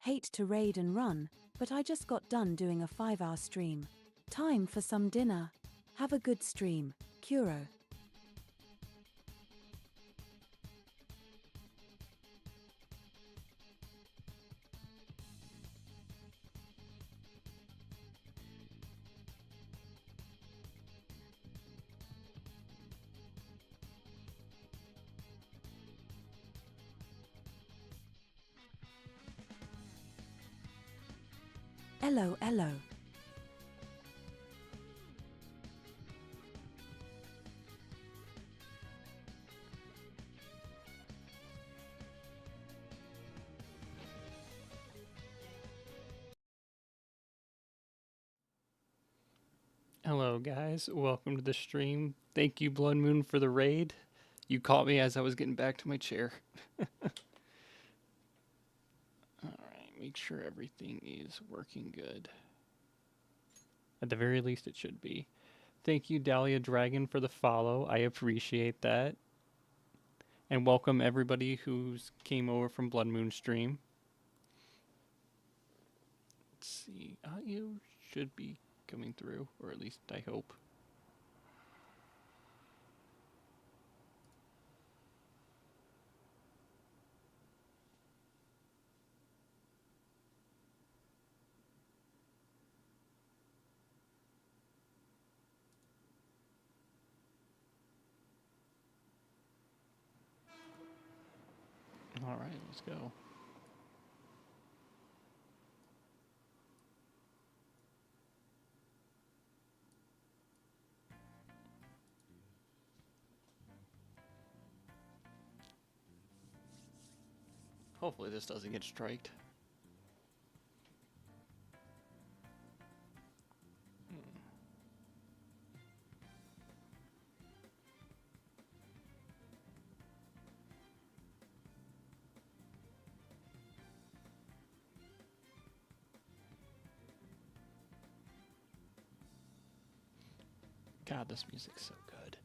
Hate to raid and run, but I just got done doing a 5-hour stream. Time for some dinner. Have a good stream, Kuro. Hello, hello. Hello, guys. Welcome to the stream. Thank you, Blood Moon, for the raid. You caught me as I was getting back to my chair. Alright, make sure everything is working good. At the very least, it should be. Thank you, Dahlia Dragon, for the follow. I appreciate that. And welcome everybody who's came over from Blood Moon stream. Let's see. Audio should be coming through, or at least I hope. Alright, let's go. Hopefully this doesn't get striked. God, this music's so good.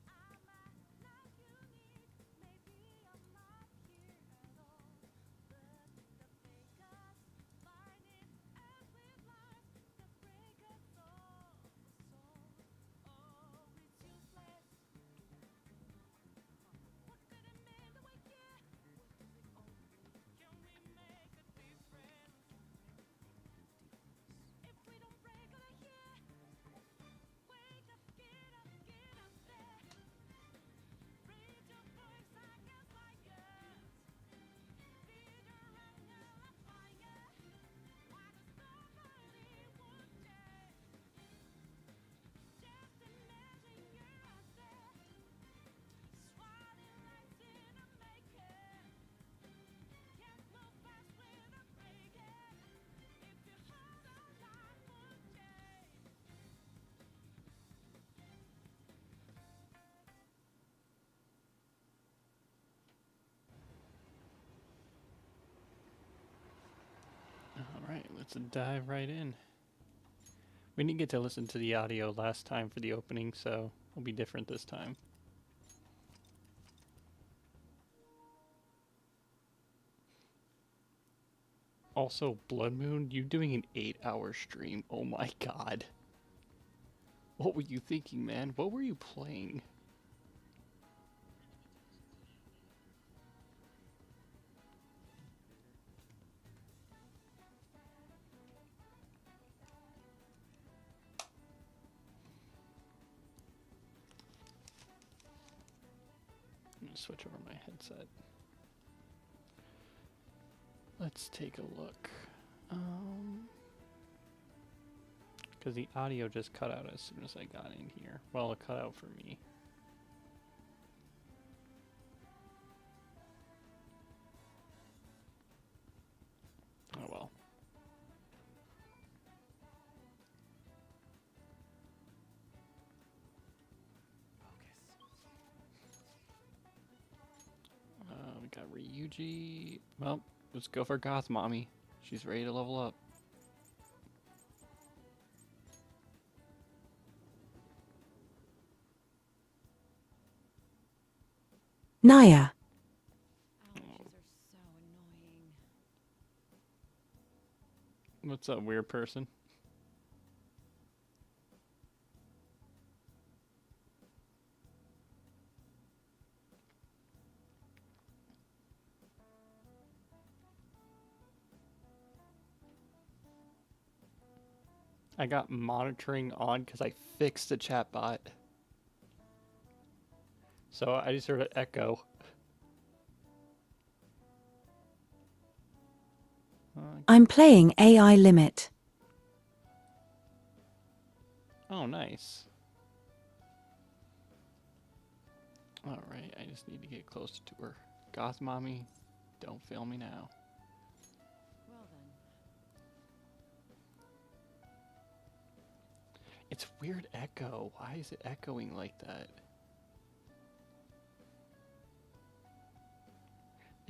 Alright, let's dive right in. We didn't get to listen to the audio last time for the opening, so it'll be different this time. Also, Blood Moon, you doing an 8-hour stream? Oh my god. What were you thinking, man? What were you playing? I'm gonna switch over my headset. Let's take a look. Because the audio just cut out as soon as I got in here. Well, it cut out for me. Oh well. We got Ryuji. Well, let's go for Goth Mommy. She's ready to level up. Naya. Outages are so annoying. What's up, weird person? I got monitoring on because I fixed the chatbot. So I just heard an echo. I'm playing AI Limit. Oh, nice. Alright, I just need to get closer to her. Goth mommy, don't fail me now. Well then. It's weird echo. Why is it echoing like that?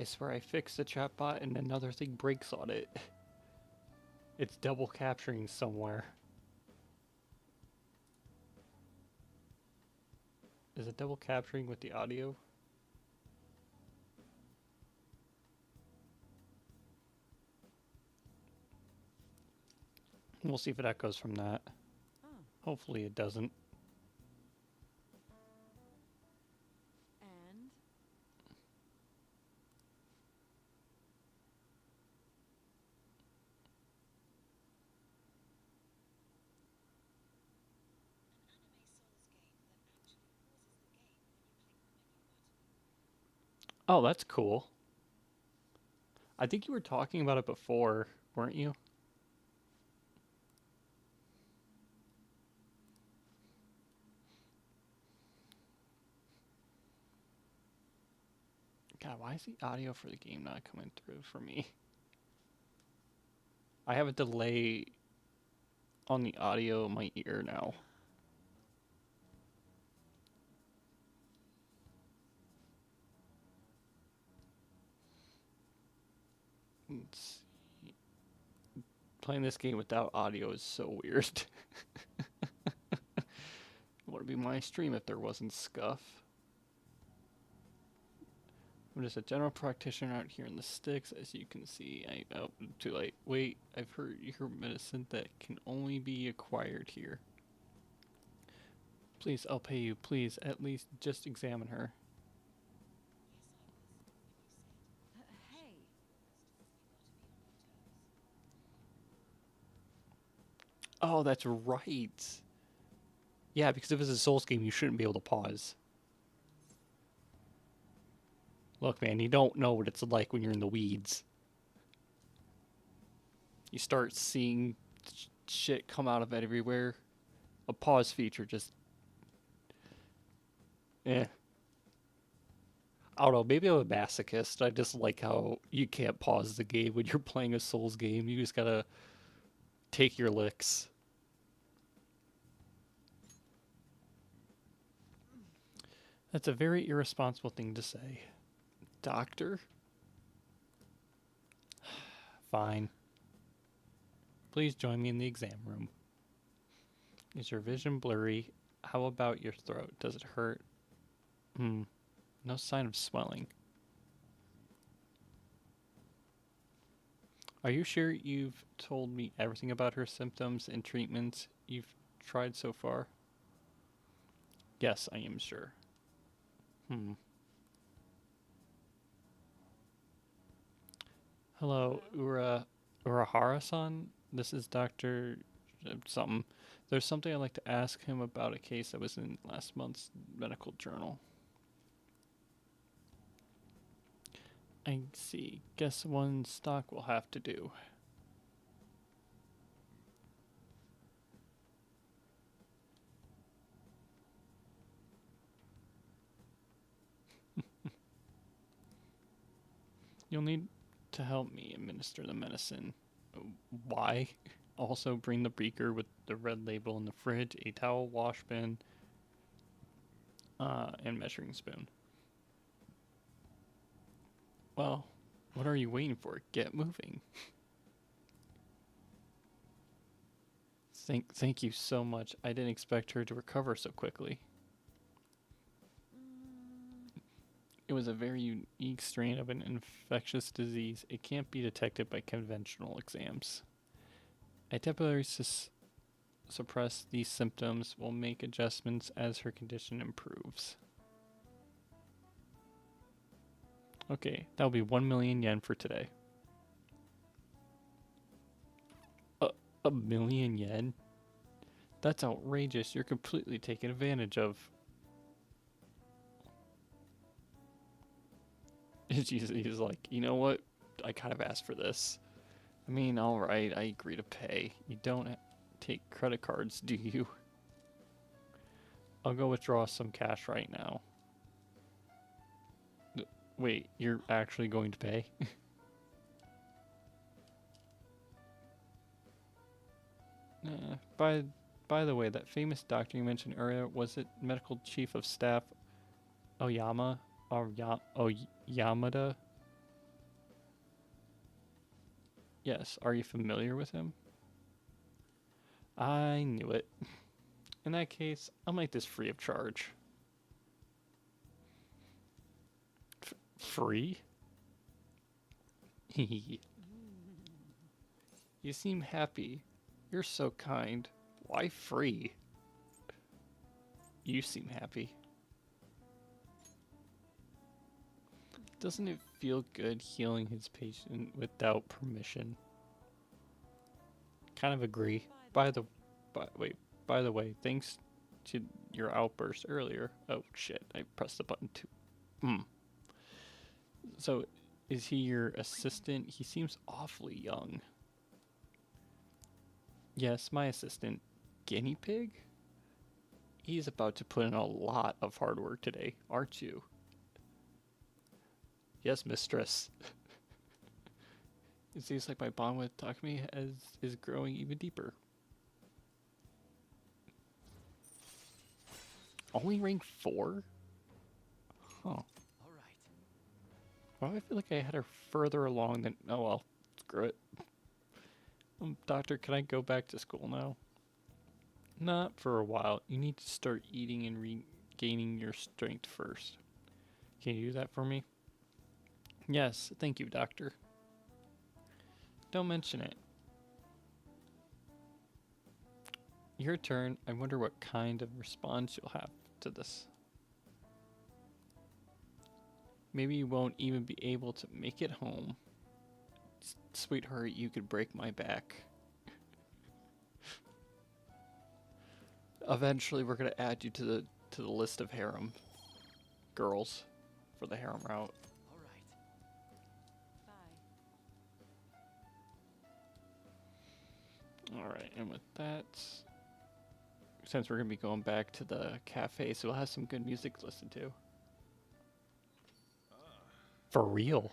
I swear I fixed the chatbot and another thing breaks on it. It's double capturing somewhere. Is it double capturing with the audio? We'll see if it echoes from that. Oh. Hopefully it doesn't. And Oh, that's cool. I think you were talking about it before, weren't you? God, why is the audio for the game not coming through for me? I have a delay on the audio in my ear now. Let's see. Playing this game without audio is so weird. What would be my stream if there wasn't scuff? I'm just a general practitioner out here in the sticks, as you can see. Oh, too late. Wait, I've heard you heard medicine that can only be acquired here. Please, I'll pay you. Please, at least just examine her. hey. Oh, that's right. Yeah, because if it's a Souls game, you shouldn't be able to pause. Look, man, you don't know what it's like when you're in the weeds. You start seeing shit come out of it everywhere. A pause feature just... Eh. I don't know, maybe I'm a masochist. I just like how you can't pause the game when you're playing a Souls game. You just gotta take your licks. That's a very irresponsible thing to say. Doctor? Fine. Please join me in the exam room. Is your vision blurry? How about your throat? Does it hurt? No sign of swelling. Are you sure you've told me everything about her symptoms and treatments you've tried so far? Yes, I am sure. Hello, Urahara-san? This is Dr. something. There's something I'd like to ask him about a case that was in last month's medical journal. I see. Guess one stock will have to do. You'll need to help me administer the medicine. Why? Also bring the beaker with the red label in the fridge, a towel, wash bin, and measuring spoon. Well, what are you waiting for? Get moving. Thank you so much. I didn't expect her to recover so quickly. It was a very unique strain of an infectious disease. It can't be detected by conventional exams. I temporarily suppress these symptoms. Will make adjustments as her condition improves. Okay, that'll be 1 million yen for today. A million yen? That's outrageous. You're completely taken advantage of. He's like, you know what? I kind of asked for this. I mean, alright, I agree to pay. You don't take credit cards, do you? I'll go withdraw some cash right now. Wait, you're actually going to pay? By the way, that famous doctor you mentioned earlier, was it Medical Chief of Staff Oyama? Or Yamada? Yes, are you familiar with him? I knew it. In that case, I'll make this free of charge. Free? You seem happy. You're so kind. Why free? You seem happy. Doesn't it feel good healing his patient without permission? Kind of agree. By the way, thanks to your outburst earlier. Oh shit, I pressed the button too. So, is he your assistant? He seems awfully young. Yes, my assistant. Guinea pig? He's about to put in a lot of hard work today, aren't you? Yes, mistress. It seems like my bond with Takumi is growing even deeper. Only rank 4? Huh. All right. Well, I feel like I had her further along than... Oh well, screw it. Doctor, can I go back to school now? Not for a while. You need to start eating and regaining your strength first. Can you do that for me? Yes, thank you, Doctor. Don't mention it. Your turn. I wonder what kind of response you'll have to this. Maybe you won't even be able to make it home. Sweetheart, you could break my back. Eventually, we're gonna add you to the list of harem girls for the harem route. All right. Bye. All right, and with that, since we're gonna be going back to the cafe, so we'll have some good music to listen to. For real.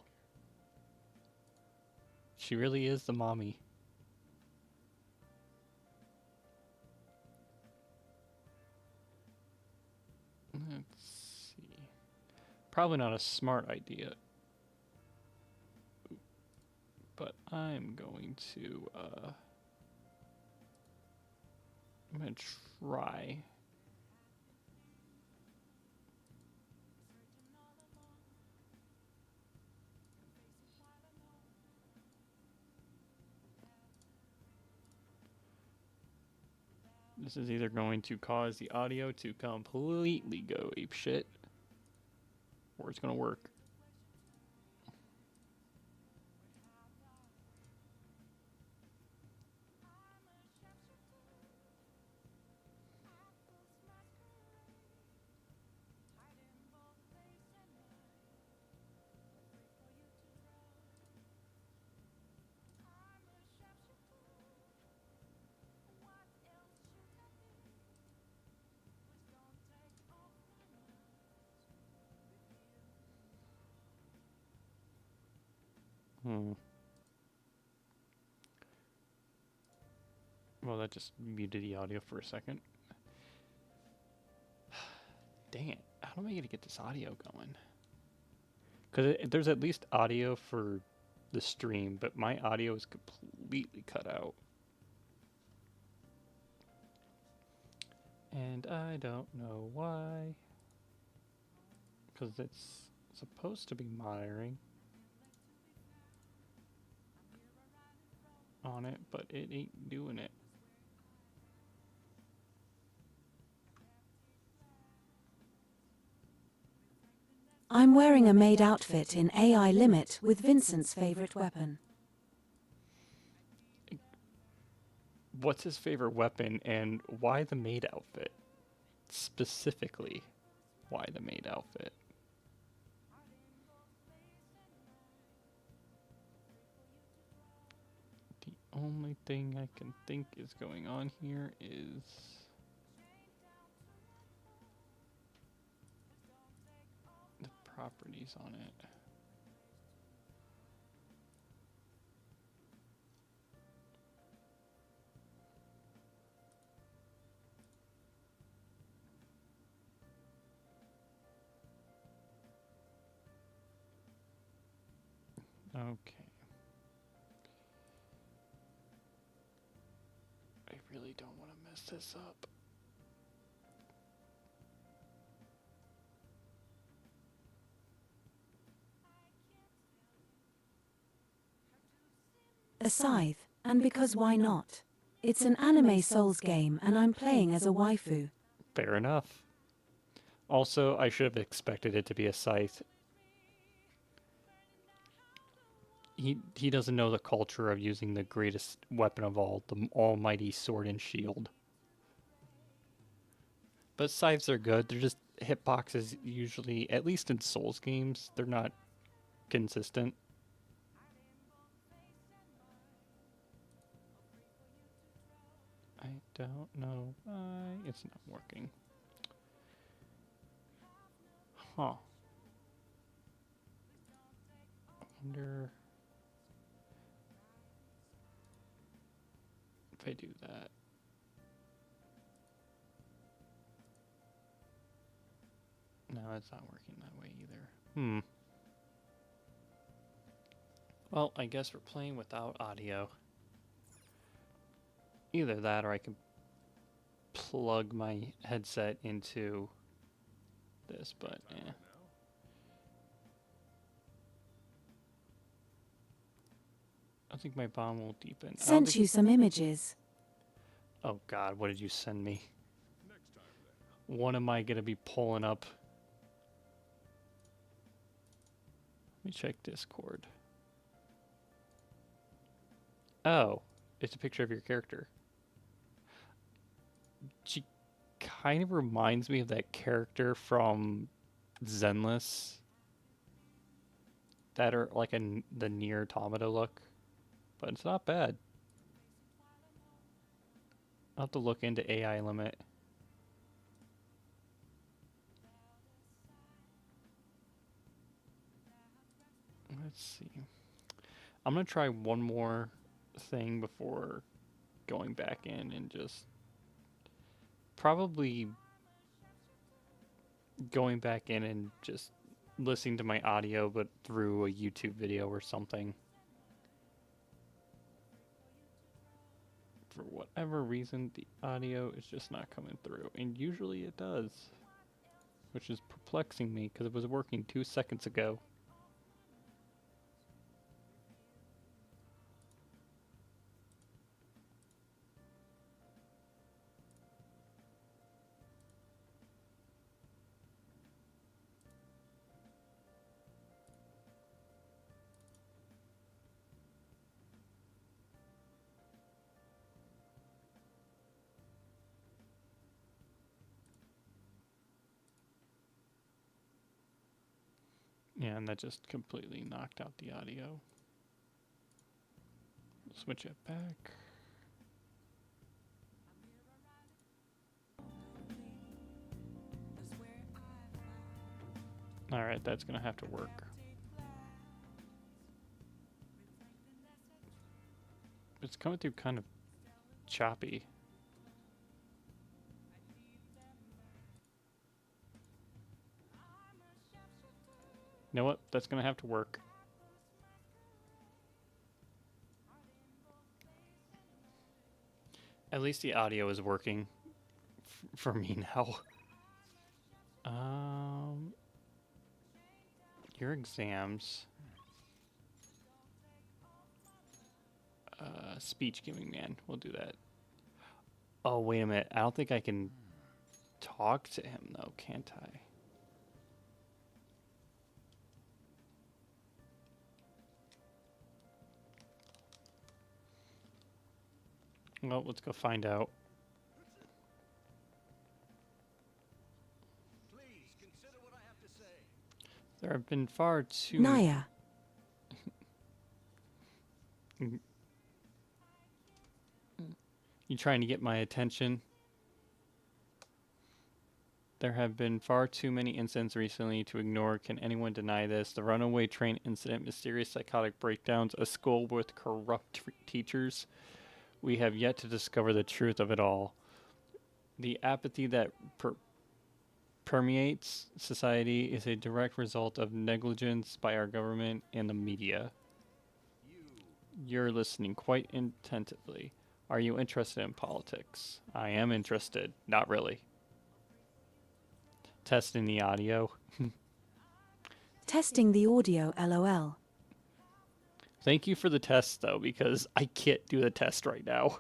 She really is the mommy. Let's see. Probably not a smart idea. But I'm going to, I'm going to try. This is either going to cause the audio to completely go apeshit, or it's going to work. Well, that just muted the audio for a second. Dang it. How am I going to get this audio going? Because there's at least audio for the stream, but my audio is completely cut out. And I don't know why. Because it's supposed to be monitoring. on it, but it ain't doing it. I'm wearing a maid outfit in AI Limit with Vincent's favorite weapon. What's his favorite weapon and why the maid outfit? Specifically, why the maid outfit? The only thing I can think is going on here is the properties on it. Okay. I really don't want to mess this up. A scythe, and because why not? It's an anime Souls game and I'm playing as a waifu. Fair enough. Also, I should have expected it to be a scythe. He doesn't know the culture of using the greatest weapon of all, the almighty sword and shield. But scythes are good. They're just hitboxes usually, at least in Souls games, they're not consistent. I don't know why it's not working. Huh. I wonder if I do that. No, it's not working that way either. Well, I guess we're playing without audio. Either that or I can plug my headset into this, but yeah. I think my bomb will deepen. Sent you some images. Oh god, what did you send me? What am I gonna be pulling up? Let me check Discord. Oh, it's a picture of your character. She kind of reminds me of that character from Zenless. That are like the Nier Automata look. But it's not bad. I'll have to look into AI Limit. Let's see. I'm going to try one more thing before going back in and just probably going back in and just listening to my audio but through a YouTube video or something. For whatever reason, the audio is just not coming through, and usually it does, which is perplexing me because it was working 2 seconds ago. Yeah, and that just completely knocked out the audio. Switch it back. Alright, that's gonna have to work. It's coming through kind of choppy. You know what? That's gonna have to work. At least the audio is working for me now. Your exams. speech giving man. We'll do that. Oh, wait a minute. I don't think I can talk to him, though, can't I? Well, let's go find out. Please consider what I have to say. There have been far too Naya. You trying to get my attention? There have been far too many incidents recently to ignore. Can anyone deny this? The runaway train incident, mysterious psychotic breakdowns, a school with corrupt teachers. We have yet to discover the truth of it all. The apathy that permeates society is a direct result of negligence by our government and the media. You're listening quite attentively. Are you interested in politics? I am interested. Not really. Testing the audio. Testing the audio, lol. Thank you for the test, though, because I can't do the test right now.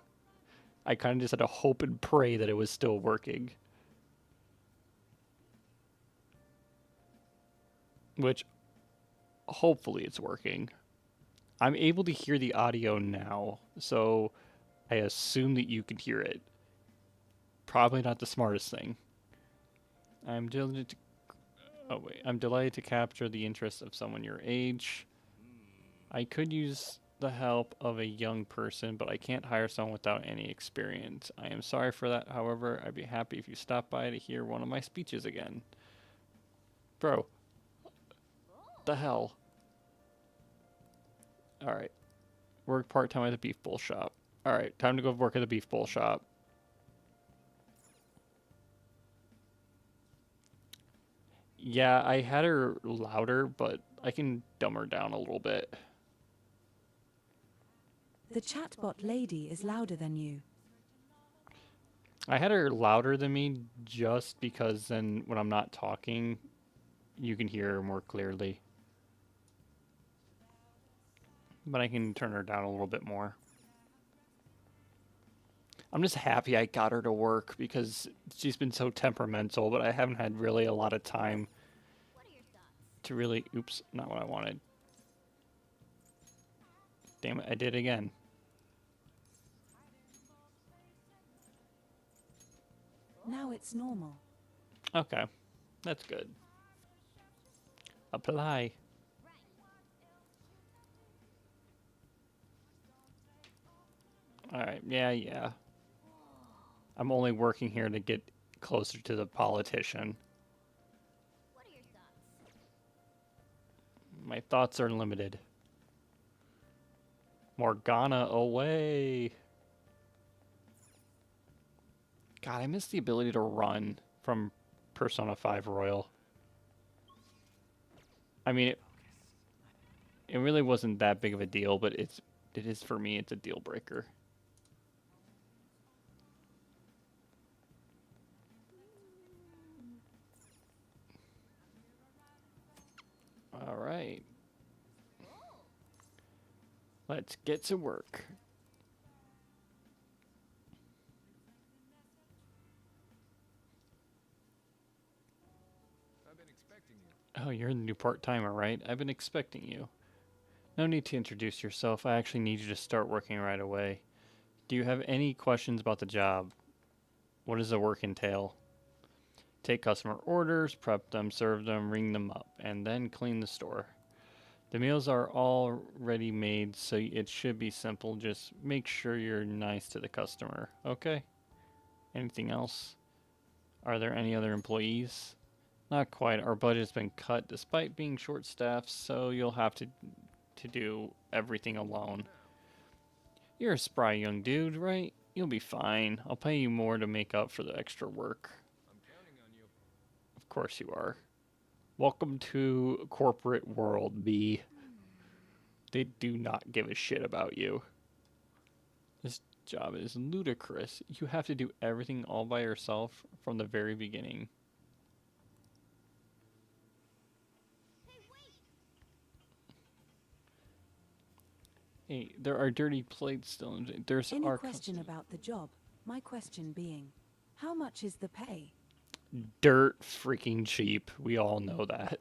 I kind of just had to hope and pray that it was still working. Which, hopefully it's working. I'm able to hear the audio now, so I assume that you can hear it. Probably not the smartest thing. I'm delighted to capture the interest of someone your age. I could use the help of a young person, but I can't hire someone without any experience. I am sorry for that. However, I'd be happy if you stopped by to hear one of my speeches again. Bro. The hell? Alright. Work part-time at the beef bowl shop. Alright, time to go work at the beef bowl shop. Yeah, I had her louder, but I can dumb her down a little bit. The chatbot lady is louder than you. I had her louder than me just because then when I'm not talking, you can hear her more clearly. But I can turn her down a little bit more. I'm just happy I got her to work because she's been so temperamental, but I haven't had really a lot of time to really... Oops, not what I wanted. Damn it, I did it again. Now it's normal. Okay, that's good. Apply. Alright, yeah. I'm only working here to get closer to the politician. What are your thoughts? My thoughts are limited. Morgana away. God, I miss the ability to run from Persona 5 Royal. I mean, it really wasn't that big of a deal, but it is for me, it's a deal breaker. All right. Let's get to work. I've been expecting you. Oh, you're the new part-timer, right? I've been expecting you. No need to introduce yourself. I actually need you to start working right away. Do you have any questions about the job? What does the work entail? Take customer orders, prep them, serve them, ring them up, and then clean the store. The meals are already made, so it should be simple. Just make sure you're nice to the customer, okay? Anything else? Are there any other employees? Not quite. Our budget's been cut despite being short-staffed, so you'll have to do everything alone. You're a spry young dude, right? You'll be fine. I'll pay you more to make up for the extra work. I'm counting on you. Of course you are. Welcome to corporate world, B. They do not give a shit about you. This job is ludicrous. You have to do everything all by yourself from the very beginning. Hey, there are dirty plates still in. There's Any our question about the job? My question being, how much is the pay? dirt freaking cheap. We all know that.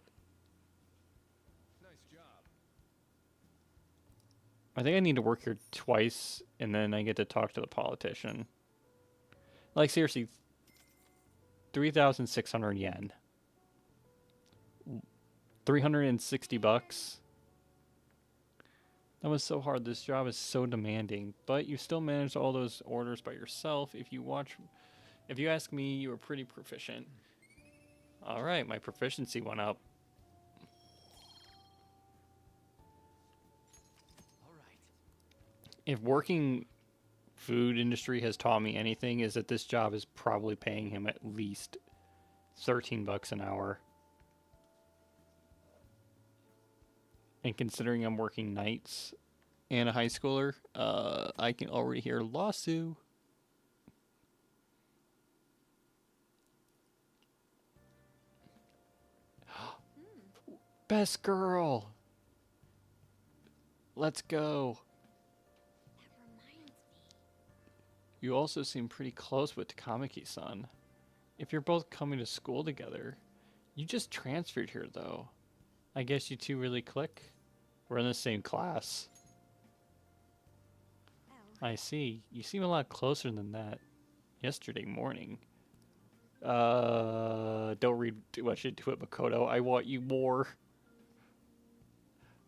Nice job. I think I need to work here twice, and then I get to talk to the politician. Like, seriously, 3,600 yen. 360 bucks. That was so hard. This job is so demanding, but you still managed all those orders by yourself. If you ask me, you were pretty proficient. All right, my proficiency went up. All right. If working food industry has taught me anything, is that this job is probably paying him at least 13 bucks an hour. And considering I'm working nights and a high schooler, I can already hear lawsuit. Best girl. Let's go. That reminds me. You also seem pretty close with Takamaki-san. If you're both coming to school together, you just transferred here though. I guess you two really click? We're in the same class. Oh, I see. You seem a lot closer than that. Yesterday morning. Don't read too much into it, Makoto. I want you more.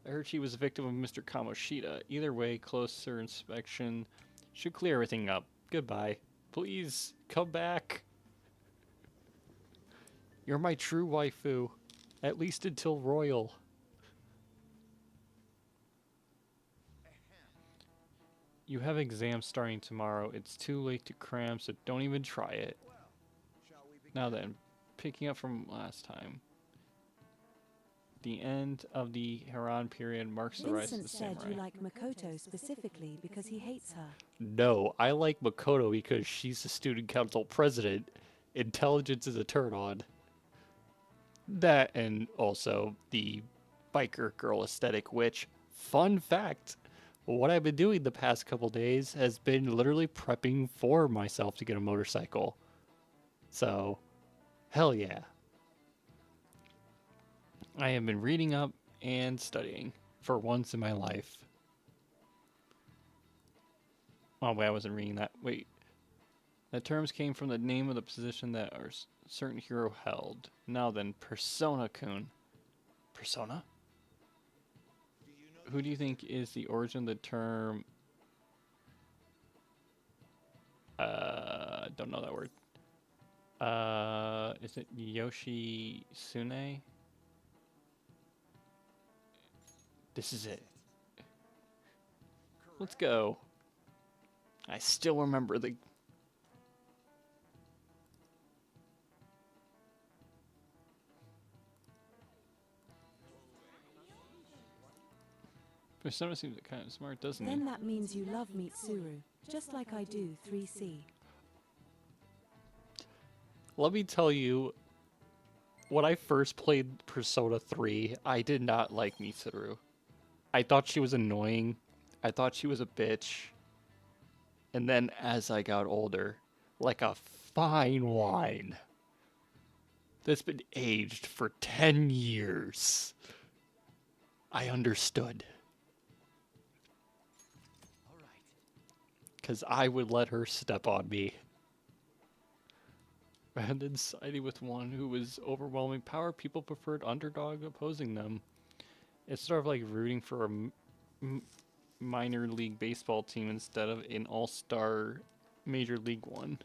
I heard she was a victim of Mr. Kamoshida. Either way, closer inspection should clear everything up. Goodbye. Please, come back. You're my true waifu. At least until Royal. You have exams starting tomorrow. It's too late to cram, so don't even try it. Now then, picking up from last time. The end of the Haran period marks the rise of Vincent the said samurai. you like Makoto specifically because he hates her. No, I like Makoto because she's the student council president. Intelligence is a turn on. That and also the biker girl aesthetic, which, fun fact, what I've been doing the past couple days has been literally prepping for myself to get a motorcycle. So, hell yeah. I have been reading up and studying for once in my life. Oh, wait, I wasn't reading that. Wait. The terms came from the name of the position that our certain hero held. Now then, Persona-kun. Persona? Who do you think is the origin of the term? Don't know that word. Is it Yoshitsune? This is it. Let's go. I still remember the... Persona seems kind of smart, doesn't he? Then that means you love Mitsuru, just like I do 3C. Let me tell you, when I first played Persona 3, I did not like Mitsuru. I thought she was annoying. I thought she was a bitch. And then as I got older, like a fine wine that's been aged for 10 years, I understood. All right. Because I would let her step on me. Rather than siding with one who was overwhelming power, people preferred underdog opposing them. It's sort of like rooting for a minor league baseball team instead of an all-star major league one.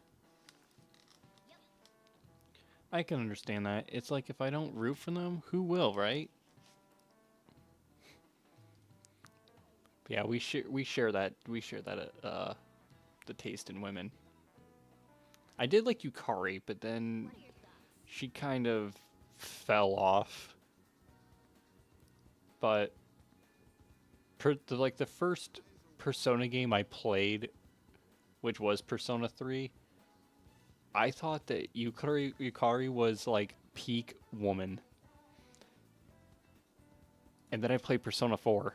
I can understand that. It's like if I don't root for them, who will, right? Yeah, we share that the taste in women. I did like Yukari, but then she kind of fell off. But the first Persona game I played, which was Persona 3, I thought that Yukari was like peak woman. And then I played Persona 4.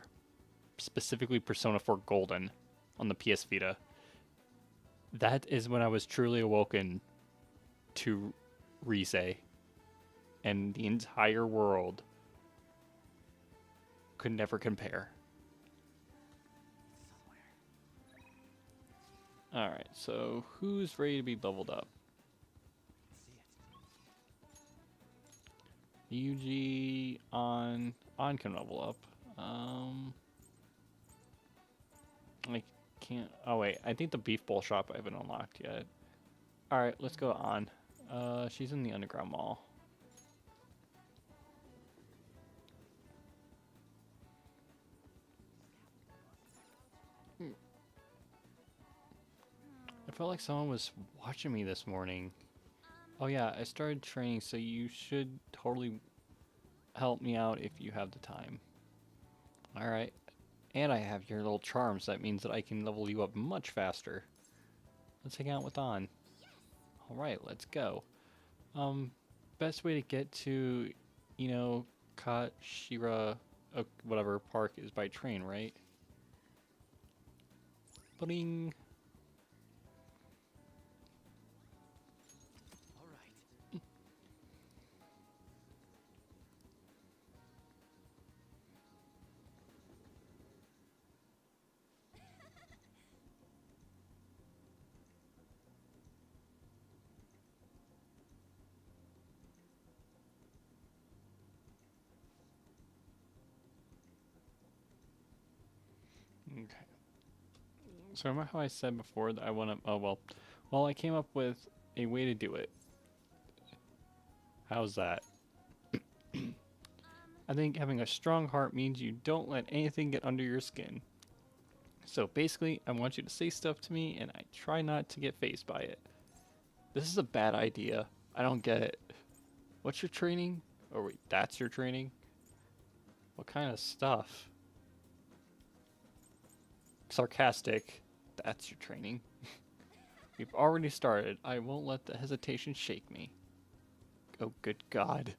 specifically Persona 4 Golden on the PS Vita. That is when I was truly awoken to Rise, and the entire world could never compare. Alright, so who's ready to be leveled up? Yuji on can level up. I can't. Oh wait, I think the beef bowl shop I haven't unlocked yet. All right, let's go on. She's in the underground mall. I felt like someone was watching me this morning. Oh yeah, I started training, so you should totally help me out if you have the time. Alright. And I have your little charms, that means that I can level you up much faster. Let's hang out with On. Alright, let's go. Best way to get to, you know, Kashira, whatever park is by train, right? Bling. All right. Okay. So remember how I said before that I want to, well, I came up with a way to do it. How's that? I think having a strong heart means you don't let anything get under your skin. So basically, I want you to say stuff to me and I try not to get fazed by it. This is a bad idea. I don't get it. What's your training? Oh wait, that's your training? What kind of stuff? Sarcastic. That's your training. We've already started. I won't let the hesitation shake me. Oh, good God.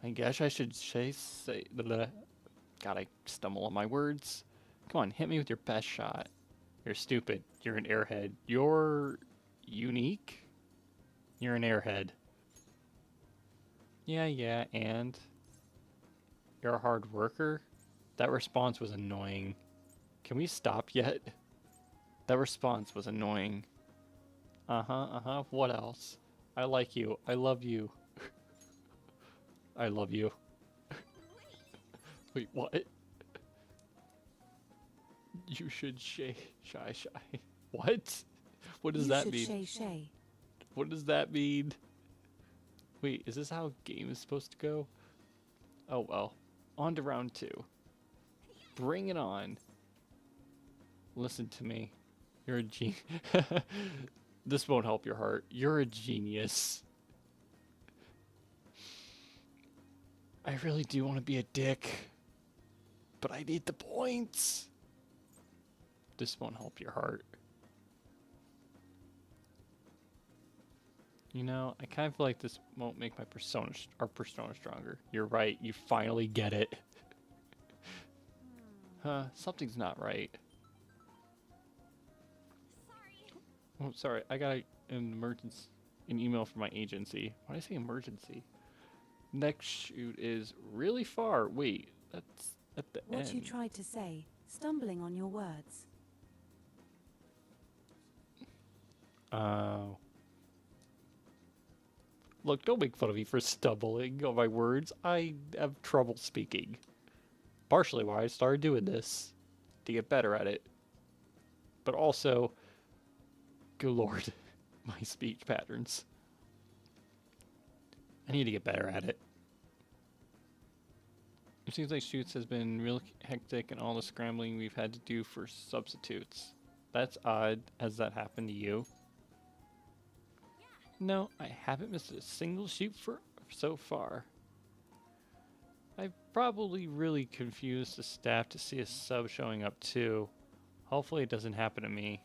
I guess I should say God, I stumble on my words. Come on, hit me with your best shot. You're stupid. You're an airhead. You're unique? You're an airhead. Yeah, and? You're a hard worker? That response was annoying. Can we stop yet? That response was annoying. Uh-huh. What else? I like you. I love you. I love you. Wait, what? You should shy. What? What does that mean? Shay. What does that mean? Wait, is this how a game is supposed to go? Oh well. On to round 2. Bring it on. Listen to me. You're a genius. This won't help your heart. You're a genius. I really do want to be a dick. But I need the points. This won't help your heart. You know, I kind of feel like this won't make my our persona stronger. You're right. You finally get it. Something's not right. Oh, sorry. I got an email from my agency. Why did I say emergency? Next shoot is really far. Wait, that's at the end. What you tried to say, stumbling on your words. Oh. Look, don't make fun of me for stumbling on my words. I have trouble speaking. Partially why I started doing this. To get better at it. But also, good lord, my speech patterns. I need to get better at it. It seems like shoots has been real hectic and all the scrambling we've had to do for substitutes. That's odd. Has that happened to you? No, I haven't missed a single shoot for so far. I've probably really confused the staff to see a sub showing up too. Hopefully it doesn't happen to me.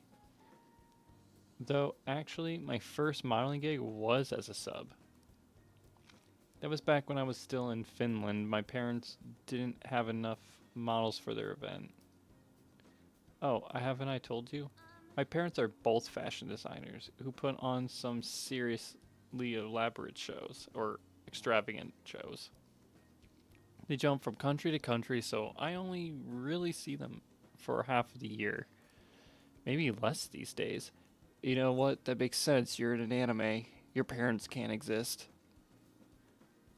Though, actually, my first modeling gig was as a sub. That was back when I was still in Finland. My parents didn't have enough models for their event. Oh, haven't I told you? My parents are both fashion designers who put on some seriously elaborate shows or extravagant shows. They jump from country to country, so I only really see them for half of the year. Maybe less these days. You know what? That makes sense. You're in an anime. Your parents can't exist.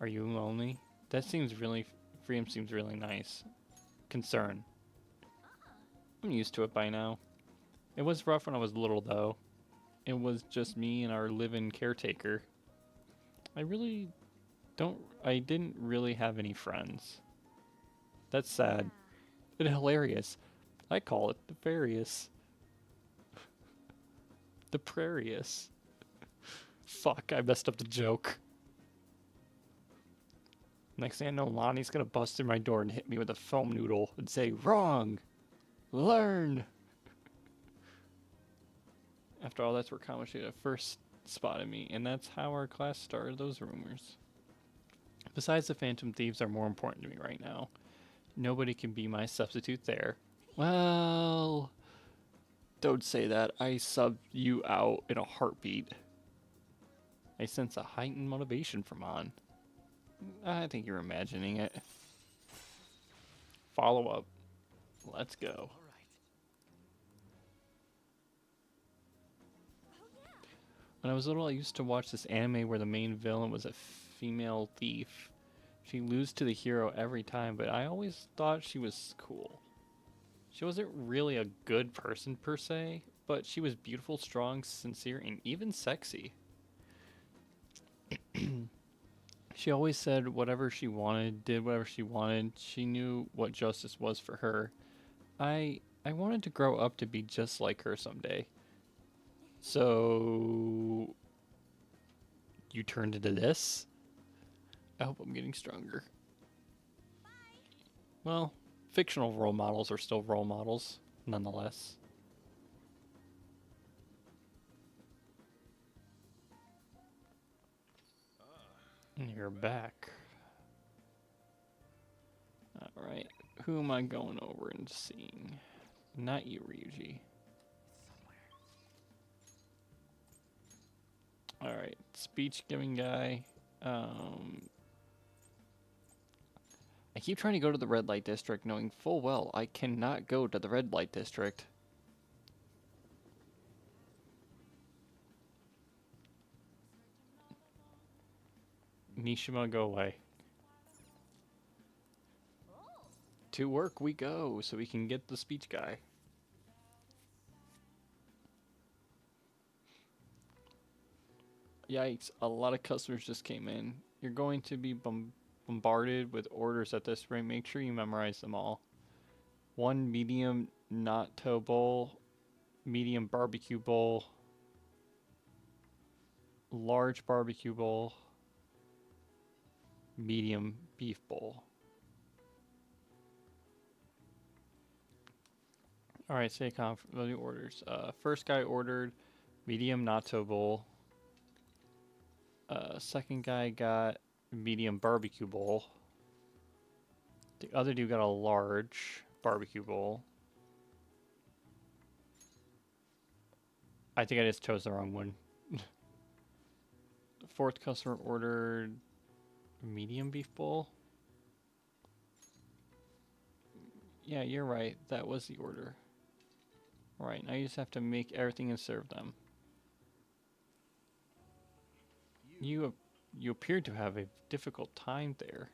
Are you lonely? That seems really. Freedom seems really nice. Concern. I'm used to it by now. It was rough when I was little, though. It was just me and our live-in caretaker. I really don't. I didn't really have any friends. That's sad. And hilarious. I call it the various. The Prarius. Fuck, I messed up the joke. Next thing I know, Lonnie's gonna bust through my door and hit me with a foam noodle and say, "Wrong! Learn!" After all, that's where Kamoshida first spotted me, and that's how our class started those rumors. Besides, the Phantom Thieves are more important to me right now. Nobody can be my substitute there. Well... Don't say that. I subbed you out in a heartbeat. I sense a heightened motivation from On. I think you're imagining it. Follow up. Let's go. All right. When I was little, I used to watch this anime where the main villain was a female thief. She loses to the hero every time, but I always thought she was cool. She wasn't really a good person per se, but she was beautiful, strong, sincere, and even sexy. She always said whatever she wanted, did whatever she wanted. She knew what justice was for her. I wanted to grow up to be just like her someday. So you turned into this? I hope I'm getting stronger. Well, fictional role models are still role models, nonetheless. And you're back. Alright, who am I going over and seeing? Not you, Ryuji. Alright, speech giving guy. I keep trying to go to the red light district knowing full well I cannot go to the red light district. Nishima, go away. To work we go so we can get the speech guy. Yikes, a lot of customers just came in. You're going to be bombarded with orders at this rate. Make sure you memorize them all. 1 medium natto bowl, medium barbecue bowl, large barbecue bowl, medium beef bowl. Alright, say the orders. First guy ordered medium natto bowl. Second guy got medium barbecue bowl. The other dude got a large barbecue bowl. I think I just chose the wrong one. The fourth customer ordered medium beef bowl. Yeah, you're right. That was the order. Alright, now you just have to make everything and serve them. You appear to have a difficult time there.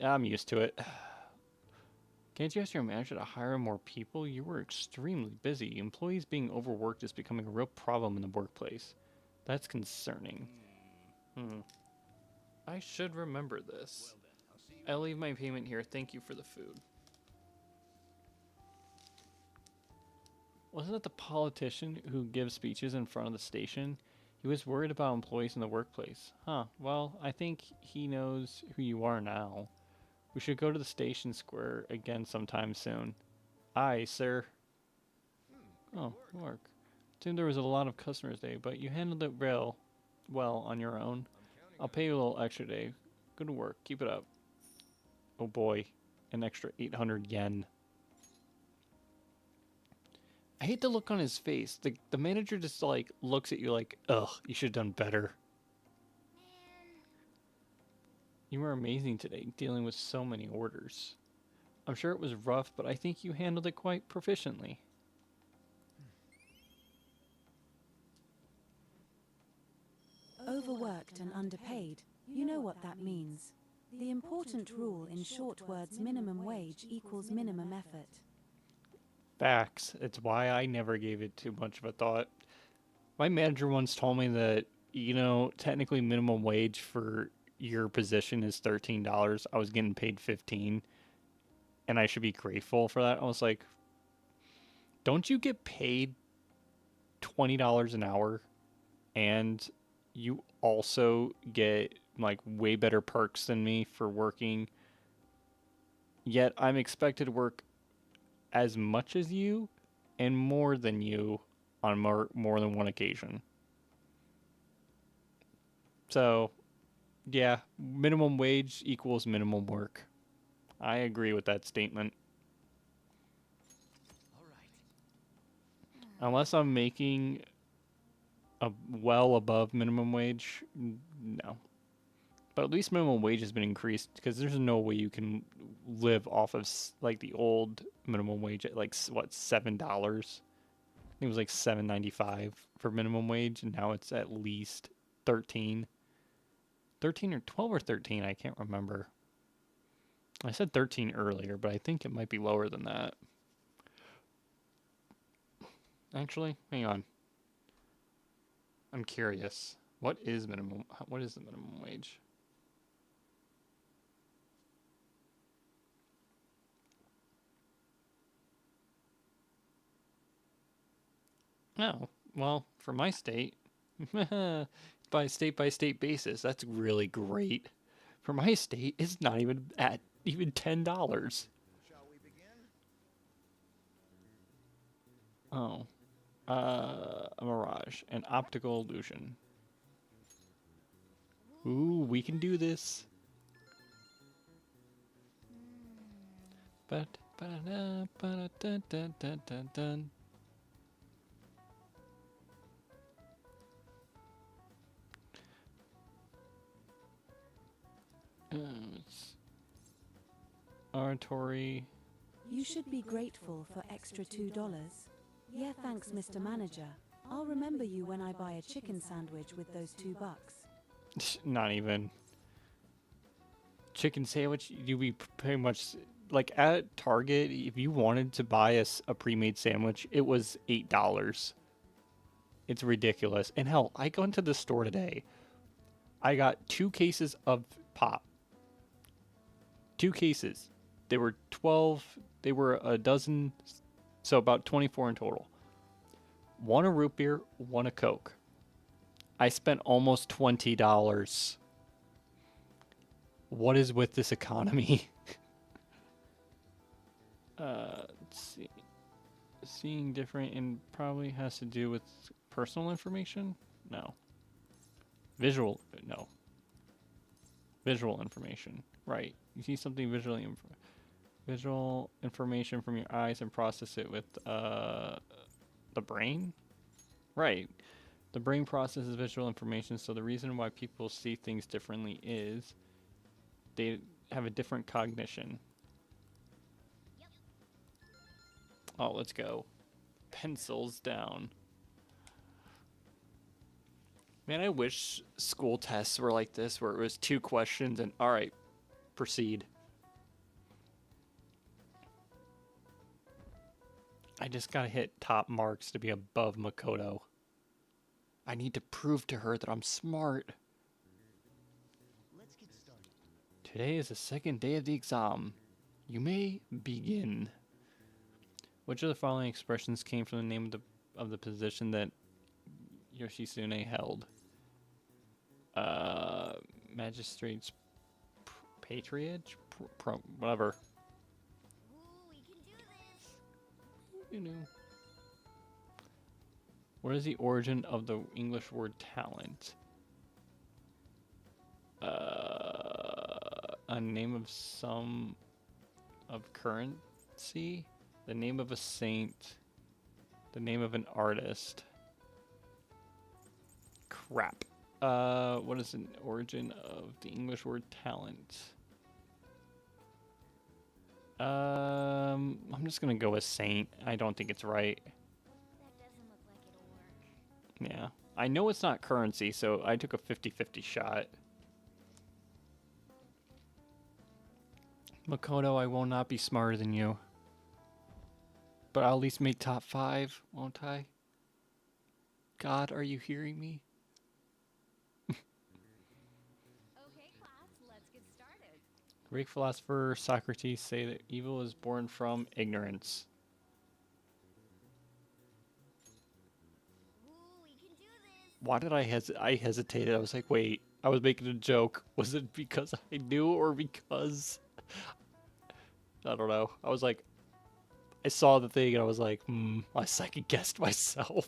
I'm used to it. Can't you ask your manager to hire more people? You were extremely busy. Employees being overworked is becoming a real problem in the workplace. That's concerning. I should remember this. I'll leave my payment here. Thank you for the food. Wasn't it the politician who gives speeches in front of the station? He was worried about employees in the workplace. Huh, well, I think he knows who you are now. We should go to the station square again sometime soon. Aye, sir. Oh, work. Seemed there was a lot of customers today, but you handled it well on your own. I'll pay you a little extra today. Good work. Keep it up. Oh boy, an extra 800 yen. I hate the look on his face. The manager just like looks at you like, ugh, you should have done better. You were amazing today, dealing with so many orders. I'm sure it was rough, but I think you handled it quite proficiently. Overworked and underpaid, you know what that means. The important rule in short words: minimum wage equals minimum effort. Facts. It's why I never gave it too much of a thought. My manager once told me that, technically minimum wage for your position is $13. I was getting paid 15, and I should be grateful for that. I was like, don't you get paid $20 an hour and you also get like way better perks than me for working, yet I'm expected to work as much as you and more than you on more than one occasion. So, yeah, minimum wage equals minimum work. I agree with that statement. All right. Unless I'm making a well above minimum wage, no. But at least minimum wage has been increased because there's no way you can live off of like the old minimum wage at like what, $7. I think it was like $7.95 for minimum wage, and now it's at least 13. 13 or 12 or 13, I can't remember. I said 13 earlier, but I think it might be lower than that. Actually, hang on. I'm curious. What is the minimum wage? Oh, well, for my state, by state basis, that's really great. For my state, it's not even at even $10. Shall we begin? Oh, a mirage, an optical illusion. Ooh, we can do this. But ba-da-da, ba-da-da-da-da-da-dun. It's oratory. You should be grateful for extra $2. Yeah, thanks, Mr. Manager. I'll remember you when I buy a chicken sandwich with those $2. Not even. Chicken sandwich, you'd be pretty much like at Target. If you wanted to buy a pre-made sandwich, it was $8. It's ridiculous. And hell, I go into the store today. I got 2 cases of pop. 2 cases. They were 12. They were a dozen, so about 24 in total. 1 a root beer, 1 a Coke. I spent almost $20. What is with this economy? Let's see. Seeing different and probably has to do with personal information? No. Visual, no. Visual information, right. You see something visually, visual information from your eyes and process it with the brain? Right. The brain processes visual information, so the reason why people see things differently is they have a different cognition. Oh, let's go. Pencils down. Man, I wish school tests were like this, where it was 2 questions and, all right, proceed. I just gotta hit top marks to be above Makoto. I need to prove to her that I'm smart. Let's get started. Today is the second day of the exam. You may begin. Which of the following expressions came from the name of the position that Yoshitsune held? Magistrate's patronage? Whatever. Ooh, we can do this. You know. What is the origin of the English word talent? A name of some of currency? The name of a saint? The name of an artist. Crap. What is an origin of the English word talent? I'm just gonna go with saint. I don't think it's right. That doesn't look like it'll work. Yeah. I know it's not currency, so I took a 50-50 shot. Makoto, I will not be smarter than you. But I'll at least make top 5, won't I? God, are you hearing me? Okay, class, let's get started. Greek philosopher Socrates say that evil is born from ignorance. Ooh, we can do this. Why did I hesitated? I was like, wait, I was making a joke. Was it because I knew or because... I don't know. I was like, I saw the thing and I was like, I second guessed myself.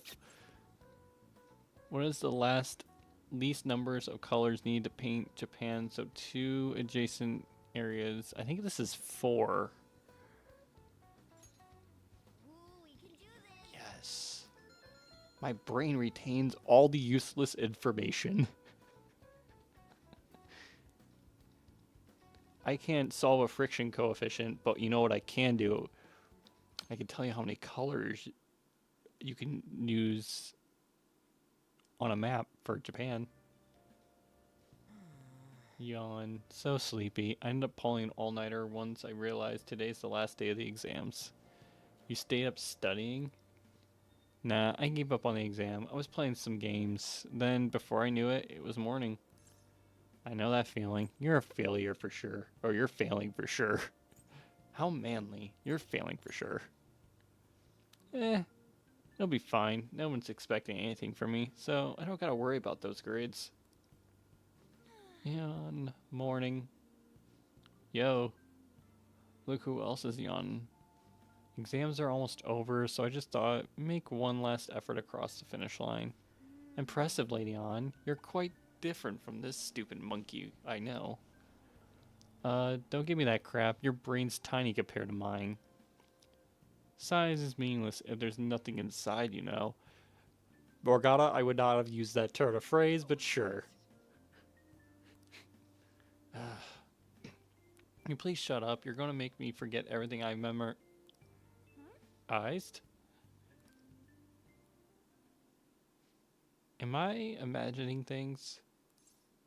What is the least numbers of colors needed to paint Japan? So 2 adjacent areas. I think this is 4. Ooh, we can do this. Yes. My brain retains all the useless information. I can't solve a friction coefficient, but you know what I can do? I can tell you how many colors you can use on a map for Japan. Yawn. So sleepy. I ended up pulling an all-nighter once I realized today's the last day of the exams. You stayed up studying? Nah, I gave up on the exam. I was playing some games. Then, before I knew it, it was morning. I know that feeling. You're a failure for sure. Or you're failing for sure. How manly. You're failing for sure. It'll be fine. No one's expecting anything from me, so I don't gotta worry about those grades. Yawn. Morning. Yo. Look who else is yawning. Exams are almost over, so I just thought, make one last effort across the finish line. Impressive, Lady On. You're quite different from this stupid monkey, I know. Don't give me that crap. Your brain's tiny compared to mine. Size is meaningless if there's nothing inside, you know. Morgana, I would not have used that turn of phrase, but sure. Can you please shut up? You're gonna make me forget everything I memorized. Am I imagining things?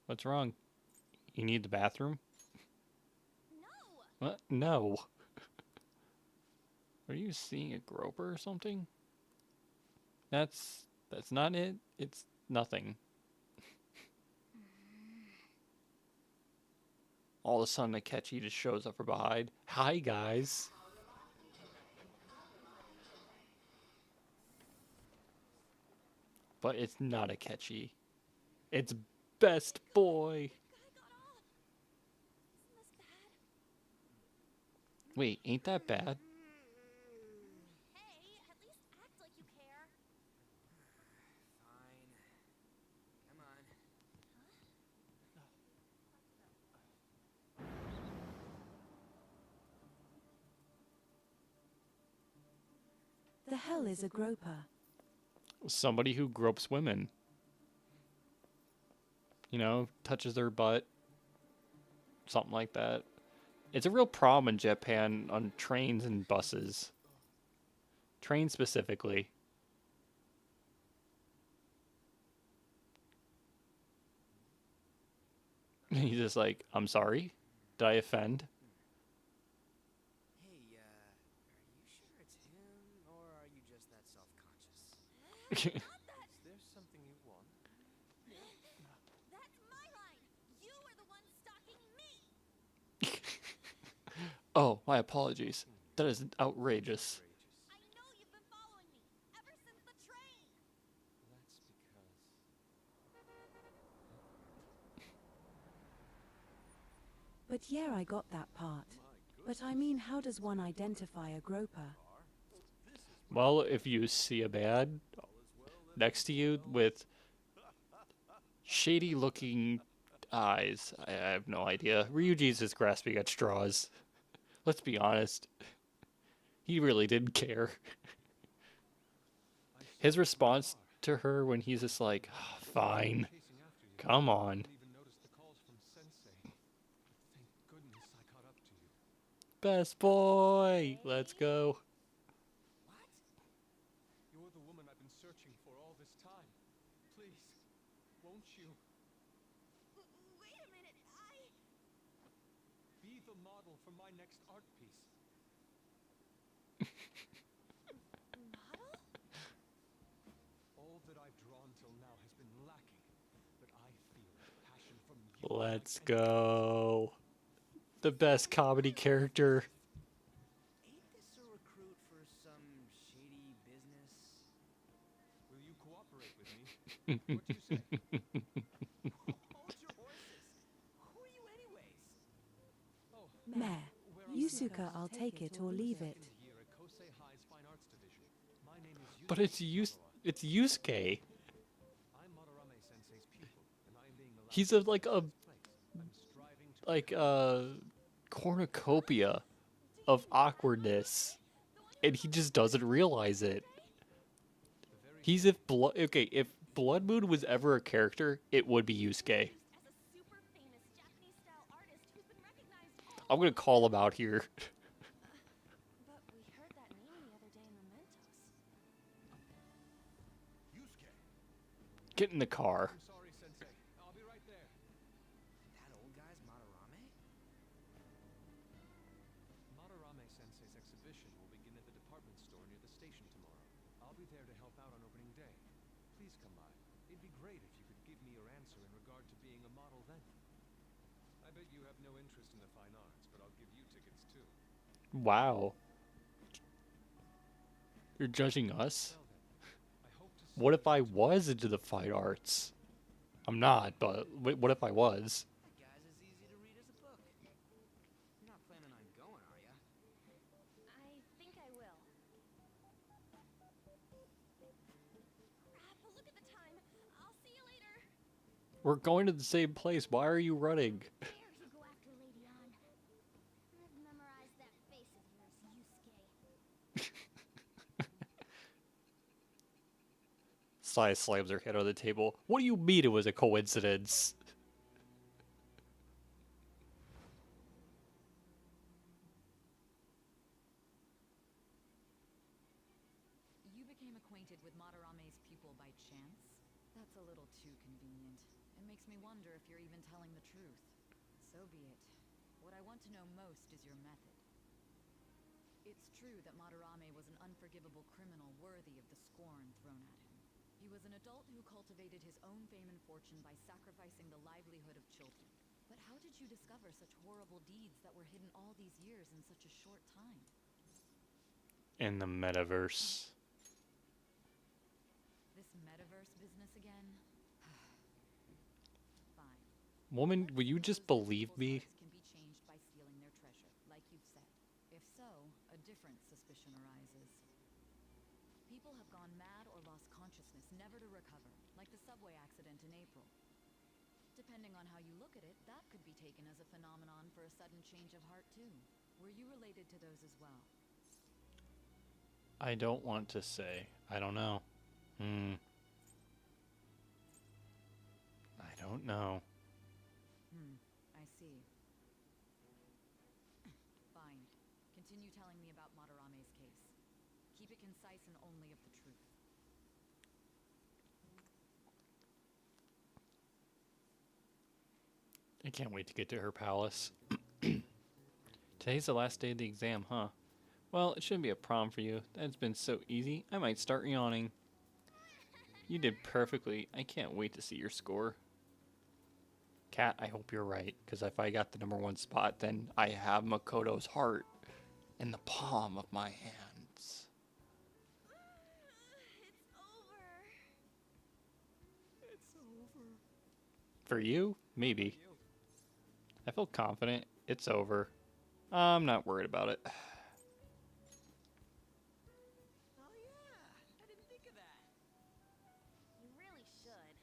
What's wrong? You need the bathroom? No. What? No. Are you seeing a groper or something? That's not it. It's nothing. All of a sudden, Akechi just shows up from behind. Hi, guys. But it's not Akechi. It's Best Boy. Guy got off. Isn't this bad? Wait, ain't that bad? Hey, at least act like you care. Fine. Come on. The hell is a groper? Somebody who gropes women. You know, touches their butt. Something like that. It's a real problem in Japan on trains and buses. Trains specifically. He's just like, I'm sorry? Did I offend? Hey, are you sure it's him, or are you just that self-conscious? Not that. Is there something you want? That's my line. You are the one stalking me. Oh, my apologies. That is outrageous. I know you've been following me ever since the train. That's because... But yeah, I got that part. But I mean, how does one identify a groper? Well, if you see a man next to you with shady looking eyes, I have no idea. Ryuji's just grasping at straws. Let's be honest. He really didn't care. His response to her when he's just like, "Ah, fine, Chasing after you. come on, Didn't even notice the calls from Sensei. Thank goodness I caught up to you. best boy, let's go." What? You're the woman I've been searching for all this time. Please, won't you Wait a minute, be the model for my next art piece? model? All that I've drawn till now has been lacking, but I feel passion from you. Let's go. The best comedy character. Ain't this a recruit for some shady business? Will you cooperate with me? What do you say? Hold your horses. Who are you anyways? Oh, Mayor, where are you? Yusuka, I'll take it or leave it. Second year at Kosei High's Fine Arts Division. My name is But Yusuke it's Madarame. Yusuke. I'm Madarame Sensei's pupil, and I am being allowed He's to a like take a his place. I'm striving to like become cornucopia of awkwardness, and he just doesn't realize it. the very He's if if Blood Moon was ever a character, it would be Yusuke. As a super famous Japanese style artist who's been recognized all I'm gonna call him out here. But we heard that name the other day in Mementos. Yusuke. Get in the car. I'm sorry, Sensei. I'll be right there. That old guy's Madarame? Madarame Sensei's exhibition will begin at the department store near the station tomorrow. I'll be there to help out on opening day. Please come by. It'd be great if you could give me your answer in regard to being a model then. I bet you have no interest in the fine arts, but I'll give you tickets too. Wow. You're judging us? Well then, I hope to see What if you I tomorrow. was into the fine arts? I'm not, but what if I was? That guy's as easy to read as a book. You're not planning on going, are ya? I think I will. But look at the time. I'll see you later. We're going to the same place. Why are you running? Dare you go after Lady Anne? I've memorized that face of yours, Yusuke. Sai slams her head on the table. What do you mean it was a coincidence? You became acquainted with Madarame's pupil by chance? That's a little too convenient. It makes me wonder if you're even telling the truth. So be it. What I want to know most is your method. It's true that Madarame was an unforgivable criminal worthy of the scorn thrown at him. He was an adult who cultivated his own fame and fortune by sacrificing the livelihood of children. But how did you discover such horrible deeds that were hidden all these years in such a short time? In the metaverse. This metaverse business again? Fine. Woman, will you just believe me? Can be changed by stealing their treasure, like you've said. If so, a different suspicion arises. People have gone mad or lost consciousness, never to recover, like the subway accident in April. Depending on how you look at it, that could be taken as a phenomenon for a sudden change of heart too. Were you related to those as well? I don't want to say. I don't know. I don't know. I see. Fine. Continue telling me about Madarame's case. Keep it concise and only of the truth. I can't wait to get to her palace. Today's the last day of the exam, huh? Well, it shouldn't be a problem for you. That's been so easy, I might start yawning. You did perfectly. I can't wait to see your score. Kat, I hope you're right, because if I got the #1 spot, then I have Makoto's heart in the palm of my hands. It's over. It's over. For you? Maybe. I feel confident. It's over. I'm not worried about it. Oh yeah, I didn't think of that. You really should.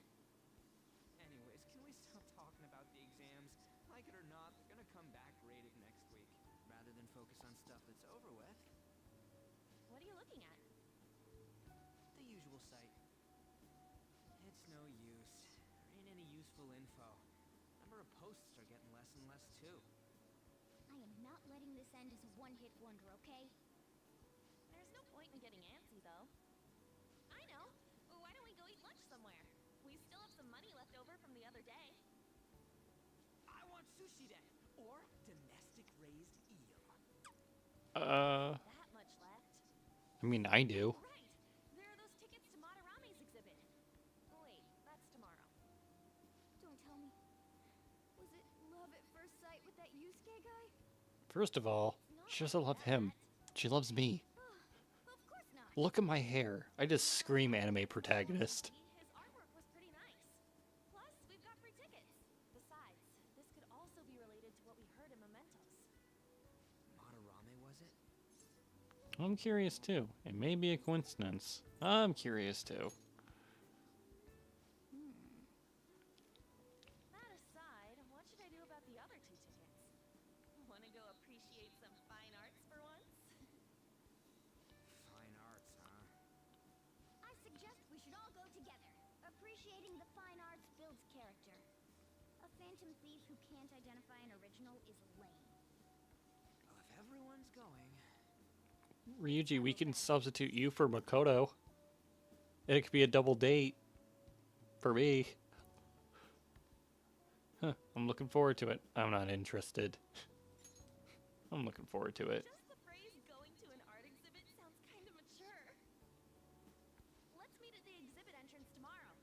Anyways, can we stop talking about the exams? Like it or not, they're gonna come back graded next week. Rather than focus on stuff that's over with. What are you looking at? The usual sight. It's no use. There ain't any useful info. Number of posts are getting less and less too. I am not letting this end as a one-hit wonder, okay? There's no point in getting antsy, though. I know. Well, why don't we go eat lunch somewhere? We still have some money left over from the other day. I want sushi then, or domestic raised eel. That much left. I mean, I do. Right. There are those tickets to Madarame's exhibit. Wait, that's tomorrow. Don't tell me. Was it love at first sight with that Yusuke guy? First of all, she doesn't love him. She loves me. Of course not. Look at my hair. I just scream anime protagonist. His artwork was pretty nice. Plus, we've got free tickets. Besides, this could also be related to what we heard in Mementos. Madarame, was it? I'm curious too. It may be a coincidence. I'm curious too. That aside, what should I do about the other 2 tickets? Want to go appreciate some fine arts for once? Fine arts, huh? I suggest we should all go together. Appreciating the fine arts builds character. A phantom thief who can't identify an original is lame. Well, if everyone's going... Ryuji, we can substitute you for Makoto. It could be a double date. For me. Huh, I'm looking forward to it. I'm not interested. I'm looking forward to it. Just the phrase going to an art exhibit sounds kind of mature. Let's meet at the exhibit entrance tomorrow.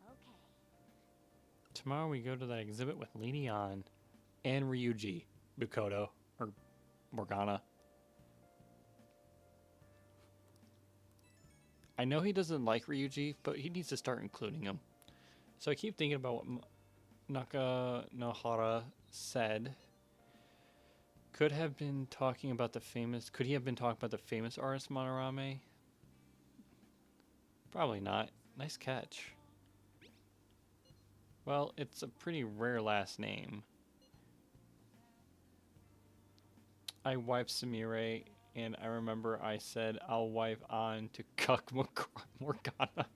Okay. Tomorrow we go to that exhibit with Lady Ann and Ryuji, Makoto, or Morgana. I know he doesn't like Ryuji, but he needs to start including him. So I keep thinking about what Nohara said. Could he have been talking about the famous artist Madarame? Probably not. Nice catch. Well, it's a pretty rare last name. I wiped Samire, and I remember I said I'll wipe on to cuck Morgana.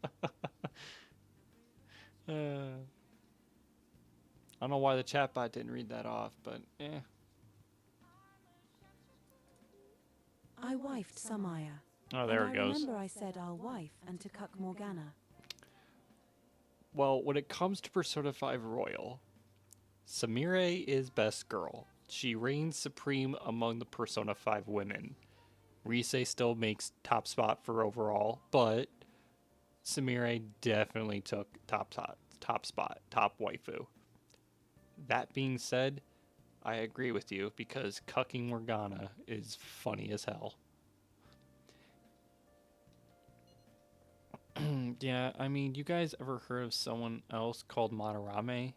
I don't know why the chatbot didn't read that off, but eh. I wifed Samaya. Oh, there and it goes. I remember I said I'll wife and to cuck Morgana. Well, when it comes to Persona 5 Royal, Samire is best girl. She reigns supreme among the Persona 5 women. Rise still makes top spot for overall, but Samire definitely took top spot, top waifu. That being said, I agree with you because cucking Morgana is funny as hell. Yeah, I mean, you guys ever heard of someone else called Madarame?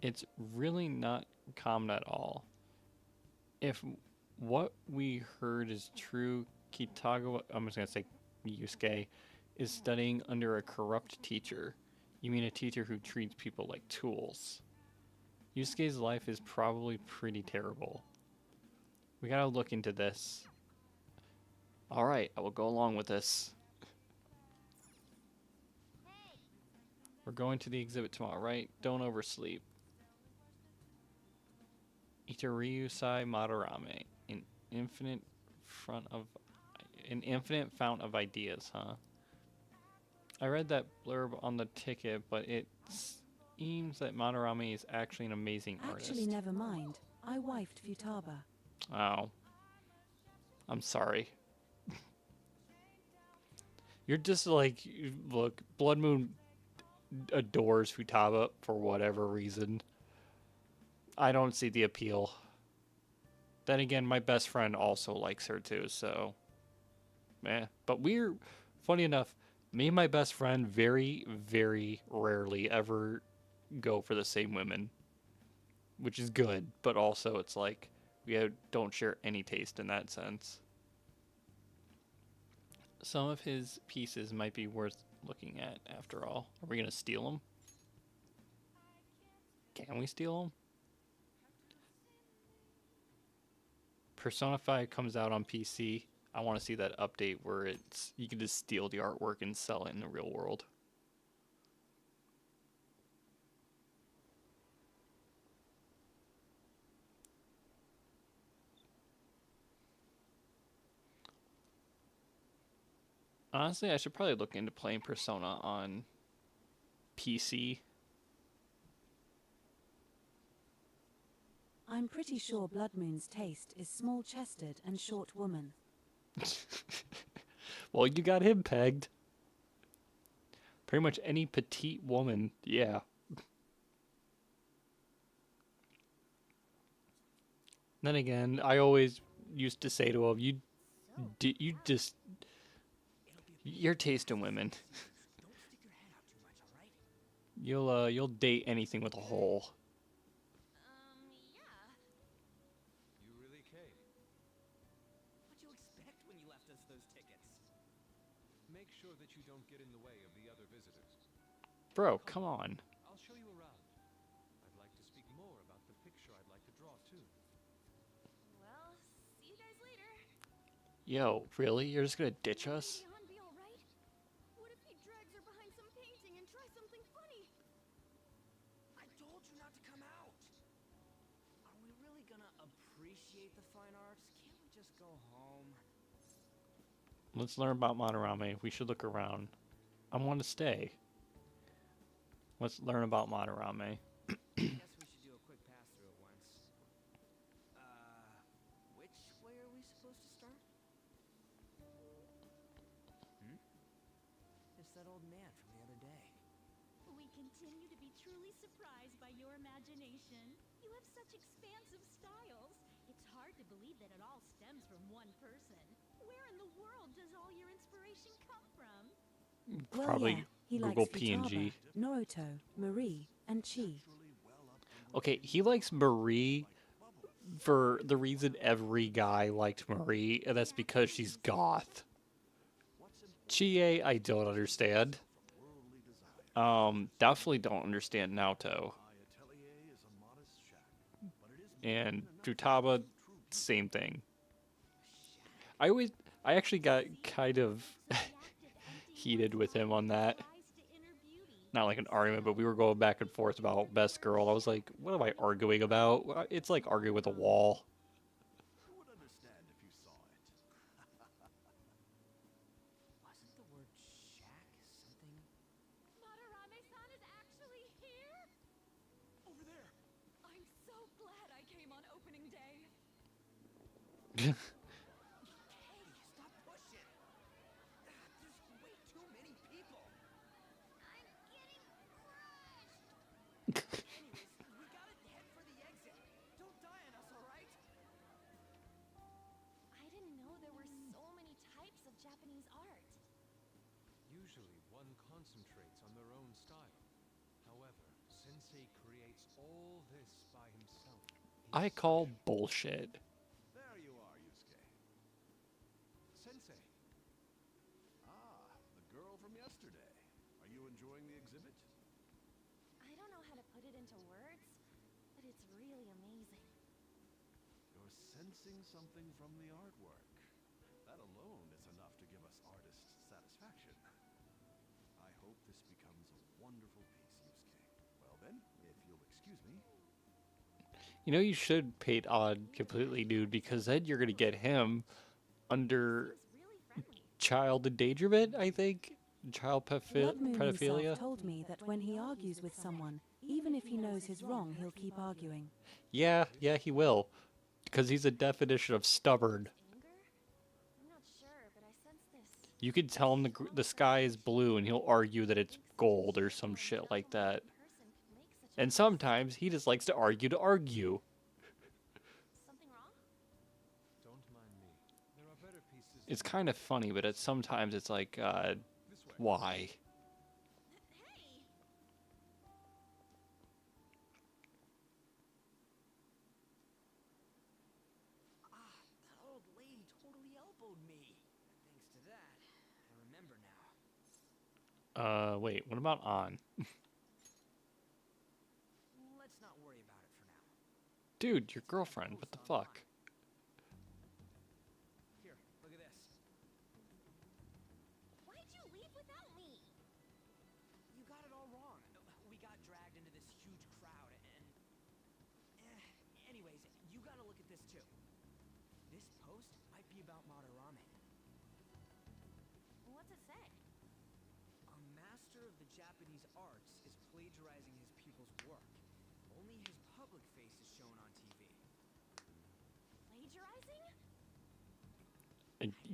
It's really not common at all. If what we heard is true, Kitagawa, I'm just going to say Yusuke, is studying under a corrupt teacher. You mean a teacher who treats people like tools. Yusuke's life is probably pretty terrible. We gotta look into this. Alright, I will go along with this. We're going to the exhibit tomorrow, right? Don't oversleep. Itaryusai Madarame, an infinite fount of ideas, huh? I read that blurb on the ticket, but it seems that Madarame is actually an amazing artist. Actually, never mind. I wifed Futaba. Oh. I'm sorry. You're just like, look, Blood Moon adores Futaba for whatever reason. I don't see the appeal. Then again, my best friend also likes her too, so... But we're, funny enough, me and my best friend very, very rarely ever go for the same women. Which is good, but also it's like, we don't share any taste in that sense. Some of his pieces might be worth looking at, after all. Are we going to steal them? Can we steal them? Persona 5 comes out on PC, I want to see that update where it's you can just steal the artwork and sell it in the real world. Honestly, I should probably look into playing Persona on PC. I'm pretty sure Blood Moon's taste is small-chested and short woman. Well, you got him pegged. Pretty much any petite woman, yeah. Then again, I always used to say to him, your taste in women. You'll date anything with a hole. Yeah. You really came. What'd you expect when you left us those tickets? Make sure that you don't get in the way of the other visitors. Bro, come on. I'll show you around. I'd like to speak more about the picture I'd like to draw, too. Well, see you guys later. Yo, really? You're just gonna ditch us? Leon be all right? What if he drags her behind some painting and tries something funny? I told you not to come out. Are we really gonna appreciate the fine arts? Can't we just go home? Let's learn about Madarame. We should look around. I want to stay. Let's learn about Madarame. I guess we should do a quick pass through at once. Which way are we supposed to start? It's that old man from the other day. We continue to be truly surprised by your imagination. You have such expansive styles. It's hard to believe that it all stems from one person. Where in the world does all your inspiration come from? Well, Probably yeah, he Google likes PNG. Futaba, Naruto, Marie, and Chi. Okay, he likes Marie for the reason every guy liked Marie, and that's because she's goth. Chie, I don't understand. Definitely don't understand Naoto. And Futaba, same thing. I actually got kind of heated with him on that. Not like an argument, but we were going back and forth about best girl. I was like, what am I arguing about? It's like arguing with a wall. Who would understand if you saw it? Wasn't the word shack something? Madarame-san is actually here? Over there! I'm so glad I came on opening day. Hey, stop pushing! There's way too many people. I'm getting crushed! Anyways, we gotta head for the exit. Don't die on us, alright? I didn't know there were so many types of Japanese art. Usually, one concentrates on their own style. However, Sensei creates all this by himself. I call bullshit. There you are, Yusuke. Sensei, Ah, the girl from yesterday. Are you enjoying the exhibit? I don't know how to put it into words, but it's really amazing. You're sensing something from the artwork. That alone is enough to give us artists satisfaction. I hope this becomes a wonderful piece, Yusuke. Well then, if you'll excuse me. You know, you should paint on completely nude because then you're gonna get him under It's really friendly. child endangerment, I think. Child Blood Moon pedophilia. himself told me that when he argues with someone, even if he knows he's wrong, he'll keep arguing. Yeah, he will. Because he's a definition of stubborn. Anger? I'm not sure, but I sense this. You could tell him the sky is blue and he'll argue that it's gold or some shit like that. Person could make such And sometimes he just likes to argue to argue. something wrong? don't mind me. There are better pieces. It's kind of funny, but sometimes it's like, This way. why? Hey! That old lady totally elbowed me. Thanks to that, I remember now. Wait, what about on? Let's not worry about it for now. Dude, your girlfriend, what the fuck? got it all wrong. We got dragged into this huge crowd and... Anyways, you gotta look at this too. This post might be about Madarame. What's it say? A master of the Japanese arts is plagiarizing his pupil's work. Only his public face is shown on TV. Plagiarizing?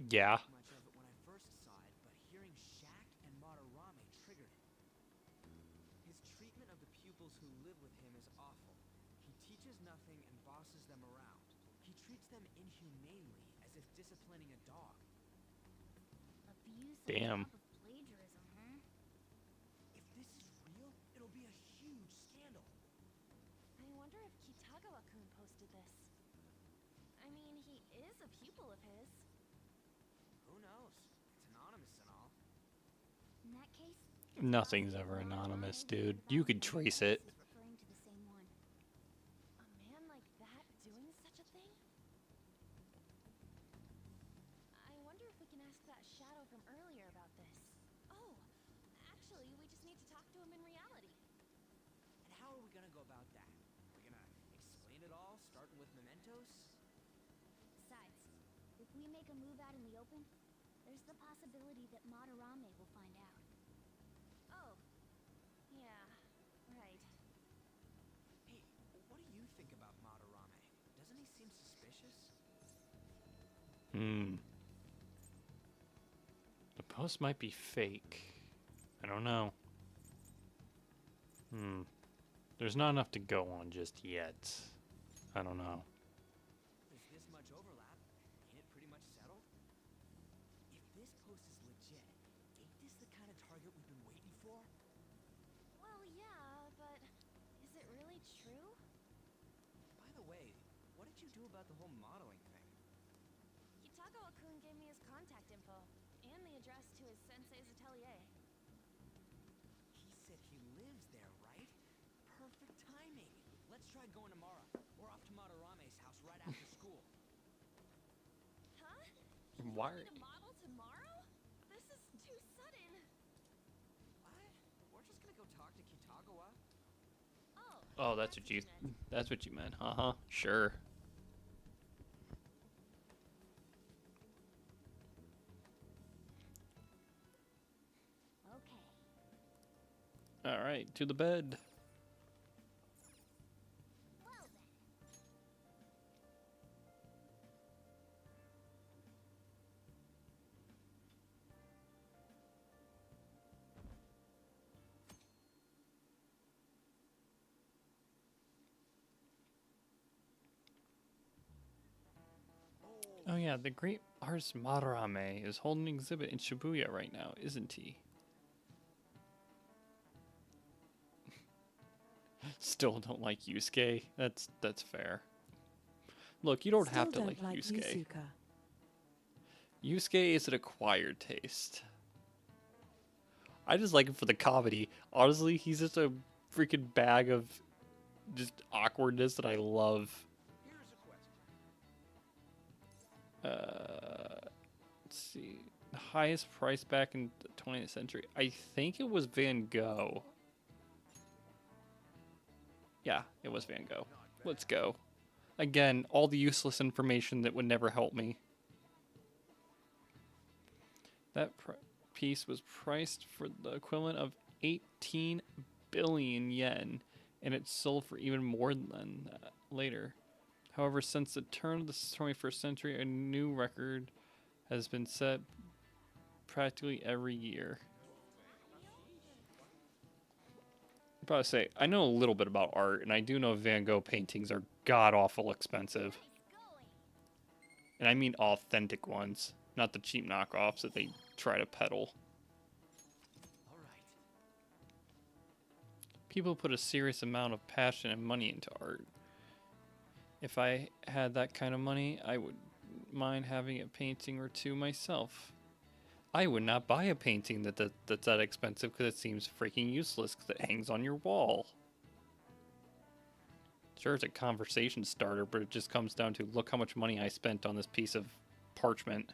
Yeah. Much of it when I first saw it, but hearing Shaq and Madarame triggered it. His treatment of the pupils who live with him is awful. He teaches nothing and bosses them around. He treats them inhumanely, as if disciplining a dog. Abuse on Damn. top of plagiarism, huh? If this is real, it'll be a huge scandal. I wonder if Kitagawa-kun posted this. I mean, he is a pupil of his. Who knows? It's anonymous and all. In that case, Nothing's ever anonymous, dude. You could trace it. is referring to the same one. A man like that doing such a thing? I wonder if we can ask that shadow from earlier about this. Oh, actually, we just need to talk to him in reality. And how are we gonna go about that? We're gonna explain it all, starting with mementos? Besides, if we make a move out in the open, there's the possibility that Madarame will find out. Oh, yeah, right. Hey, what do you think about Madarame? Doesn't he seem suspicious? The post might be fake. I don't know. There's not enough to go on just yet. I don't know. There's this much overlap. Ain't it pretty much settled? If this post is legit, ain't this the kind of target we've been waiting for? Well, yeah, but is it really true? By the way, what did you do about the whole modeling thing? Kitagawa-kun gave me his contact info and the address to his sensei's atelier. He said he lives there, right? Perfect timing. Let's try going tomorrow. We're off to Madarame's house right after school. Huh? Why? You want me to model tomorrow? This is too sudden. What? We're just gonna go talk to Kitagawa? Oh, that's what you. meant. That's what you meant. Sure. Okay. All right, to the bed. Well then. Oh yeah, the great artist Madarame is holding an exhibit in Shibuya right now, isn't he? Still don't like Yusuke. That's fair. Look, you don't have to Still like don't Yusuke. Yusuka. Yusuke is an acquired taste. I just like him for the comedy. Honestly, he's just a freaking bag of just awkwardness that I love. Here's a question. Let's see. The highest price back in the 20th century. I think it was Van Gogh. Yeah, it was Van Gogh. Let's go. Again, all the useless information that would never help me. That piece was priced for the equivalent of 18 billion yen, and it sold for even more than that later. However, since the turn of the 21st century, a new record has been set practically every year. I'm about to say, I know a little bit about art, and I do know Van Gogh paintings are god-awful expensive. And I mean authentic ones, not the cheap knockoffs that they try to peddle. All right. People put a serious amount of passion and money into art. If I had that kind of money, I would mind having a painting or two myself. I would not buy a painting that's that expensive because it seems freaking useless because it hangs on your wall. Sure, it's a conversation starter, but it just comes down to look how much money I spent on this piece of parchment.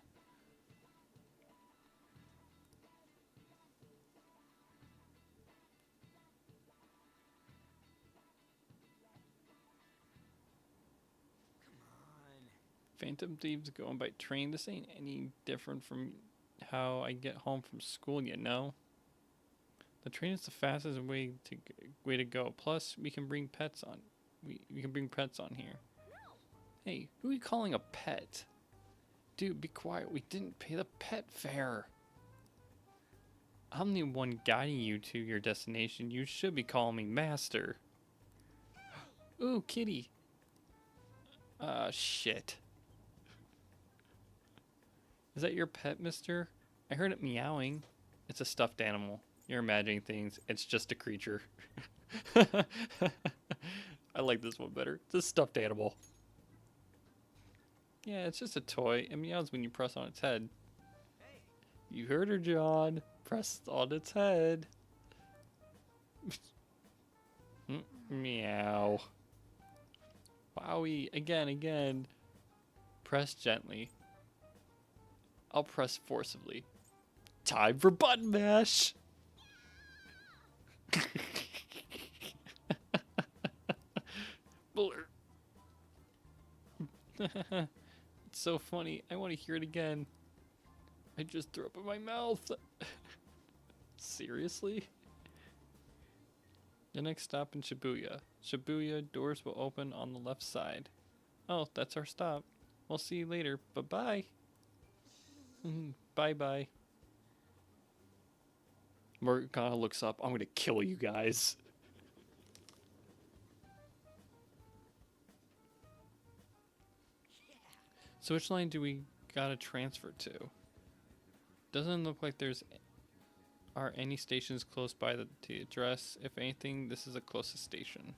Phantom Thieves going by train. This ain't any different from how I get home from school, you know. The train is the fastest way to go. Plus, we can bring pets on. We can bring pets on here. Hey, who are you calling a pet? Dude, be quiet. We didn't pay the pet fare. I'm the one guiding you to your destination. You should be calling me master. Ooh, kitty. Shit. Is that your pet, mister? I heard it meowing. It's a stuffed animal. You're imagining things. It's just a creature. I like this one better. It's a stuffed animal. Yeah, it's just a toy. It meows when you press on its head. You heard her, John. Press on its head. Meow. Wowie. Again. Press gently. I'll press forcibly. Time for button mash. It's so funny. I want to hear it again. I just threw up in my mouth. Seriously? The next stop in Shibuya. Shibuya, doors will open on the left side. Oh, that's our stop. We'll see you later. Bye-bye. Bye-bye. Morgana looks up. I'm gonna kill you guys. So which line do we gotta transfer to? Doesn't look like are any stations close by the address. If anything, this is the closest station.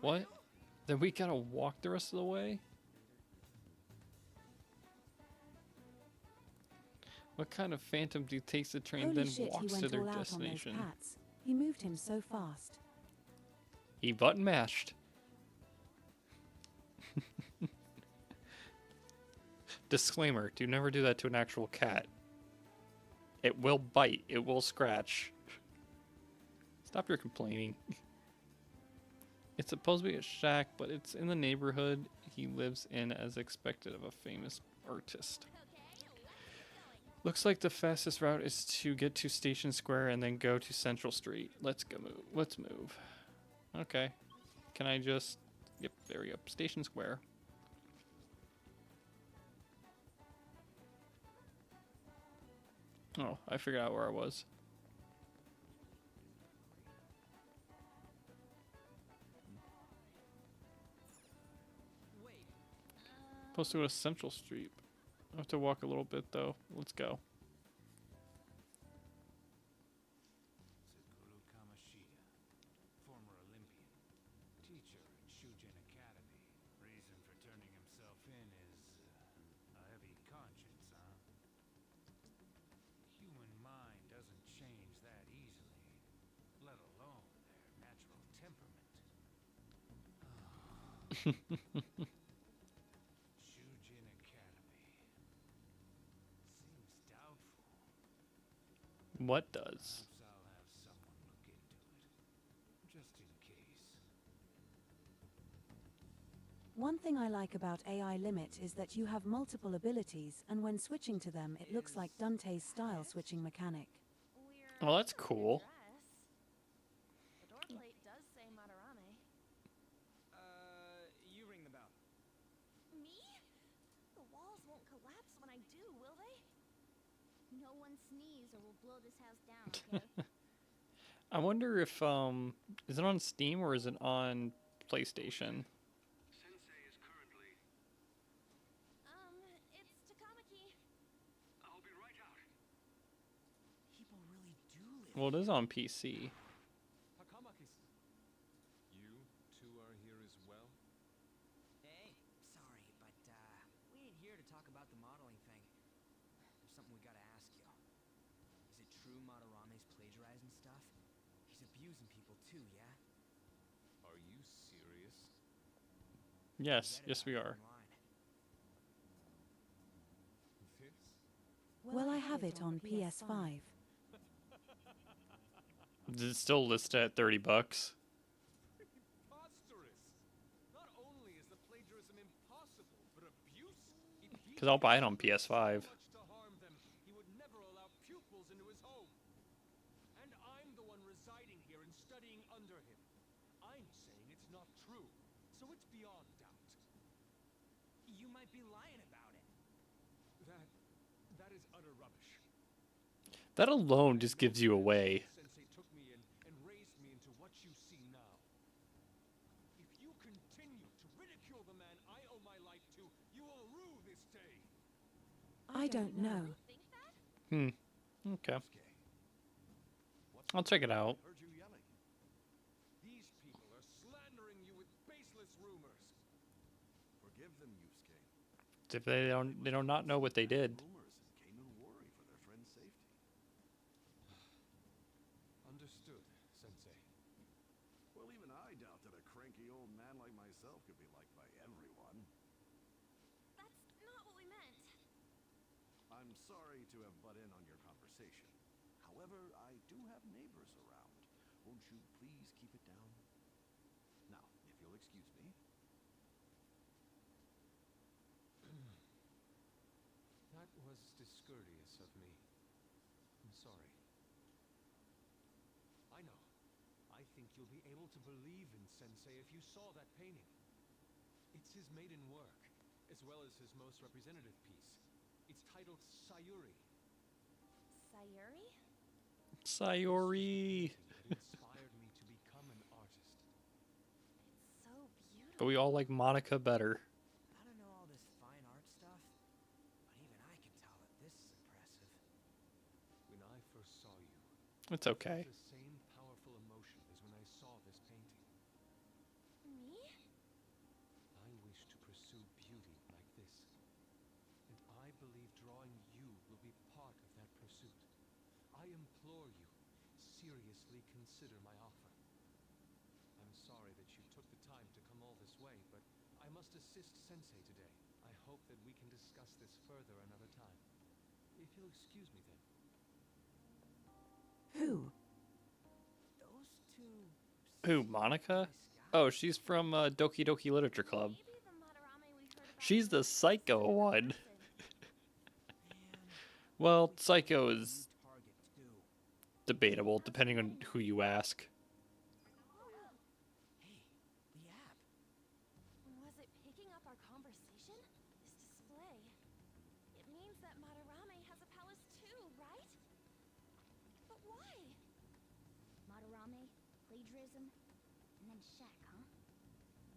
What? Then we gotta walk the rest of the way? What kind of phantom do takes the train Holy then shit, walks he to went their all out on those destination? pats. He moved him so fast. He button mashed. Disclaimer, do never do that to an actual cat. It will bite, it will scratch. Stop your complaining. It's supposed to be a shack, but it's in the neighborhood he lives in as expected of a famous artist. Looks like the fastest route is to get to Station Square and then go to Central Street. Let's move. Okay. Can I just... Yep, there we go. Station Square. Oh, I figured out where I was. Supposed to go to Central Street. I have to walk a little bit though. Let's go. Suguru Kamoshida, former Olympian, teacher at Shujin Academy. Reason for turning himself in is a heavy conscience, huh? Human mind doesn't change that easily, let alone their natural temperament. Shujin Academy. Seems doubtful. What does? Perhaps I'll have someone look into it, just in case. One thing I like about AI Limit is that you have multiple abilities, and when switching to them, it looks like Dante's style switching mechanic. Oh, that's cool. The door plate does say Madarame. You ring the bell. Me? The walls won't collapse when I do, will they? No one sneeze or we'll blow this house down, okay? I wonder if is it on Steam or is it on PlayStation? Sensei is currently... It's Takamaki. I'll be right out. People really do live. Well, it is on PC. Takamaki-san. You two are here as well? Hey, sorry, but we ain't here to talk about the modeling thing. There's something we gotta ask you. Is it true Madarame's plagiarizing stuff? He's abusing people too, yeah? Are you serious? Yes, Read it yes we are. online. This? Well, I have it on PS5. Is it still listed at $30? Preposterous! Not only is the plagiarism impossible, but abuse Says I'll buy it on PS5. Much to harm them, he would never allow pupils into his home. And I'm the one residing here and studying under him. I'm saying it's not true, so it's beyond doubt. You might be lying about it. That is utter rubbish. That alone just gives you away. Sensei took me in and raised me into what you see now. If you continue to ridicule the man I owe my life to, you will rue this day. I don't know. Think that? Okay. Yusuke, I'll check it out. heard you yelling. These people are slandering you with baseless rumors. Forgive them, Yusuke. If they do not know what they did. Rumors and Kainu worry for their friend's safety. Understood, Sensei. Well, even I doubt that a cranky old man like myself could be liked by everyone. That's not what we meant. I'm sorry to have butt in on your conversation. However, I do have neighbors around. Won't you please keep it down? Now, if you'll excuse me. That was discourteous of me. I'm sorry. I know. I think you'll be able to believe in Sensei if you saw that painting. It's his maiden work, as well as his most representative piece. It's titled Sayuri. Sayuri? Sayori. It inspired me to become an artist. It's so beautiful. But we all like Monica better. I don't know all this fine art stuff, but even I can tell that this is impressive. When I first saw you, It's okay. the same powerful emotion as when I saw this painting. Me? I wish to pursue beauty like this. And I believe drawing you will be part of that pursuit. I implore you, seriously consider my offer. I'm sorry that you took the time to come all this way, but I must assist Sensei today. I hope that we can discuss this further another time. If you'll excuse me then. Who? Those two. Who, Monica? nice guys. Oh, she's from Doki Doki Literature Club. Maybe the Madarame we've heard about She's the is psycho another one. person. Well, psycho is Target too. debatable depending on who you ask. Hey, the app. Was it picking up our conversation? This display. It means that Madarame has a palace too, right? But why? Madarame, plagiarism, and then shack, huh?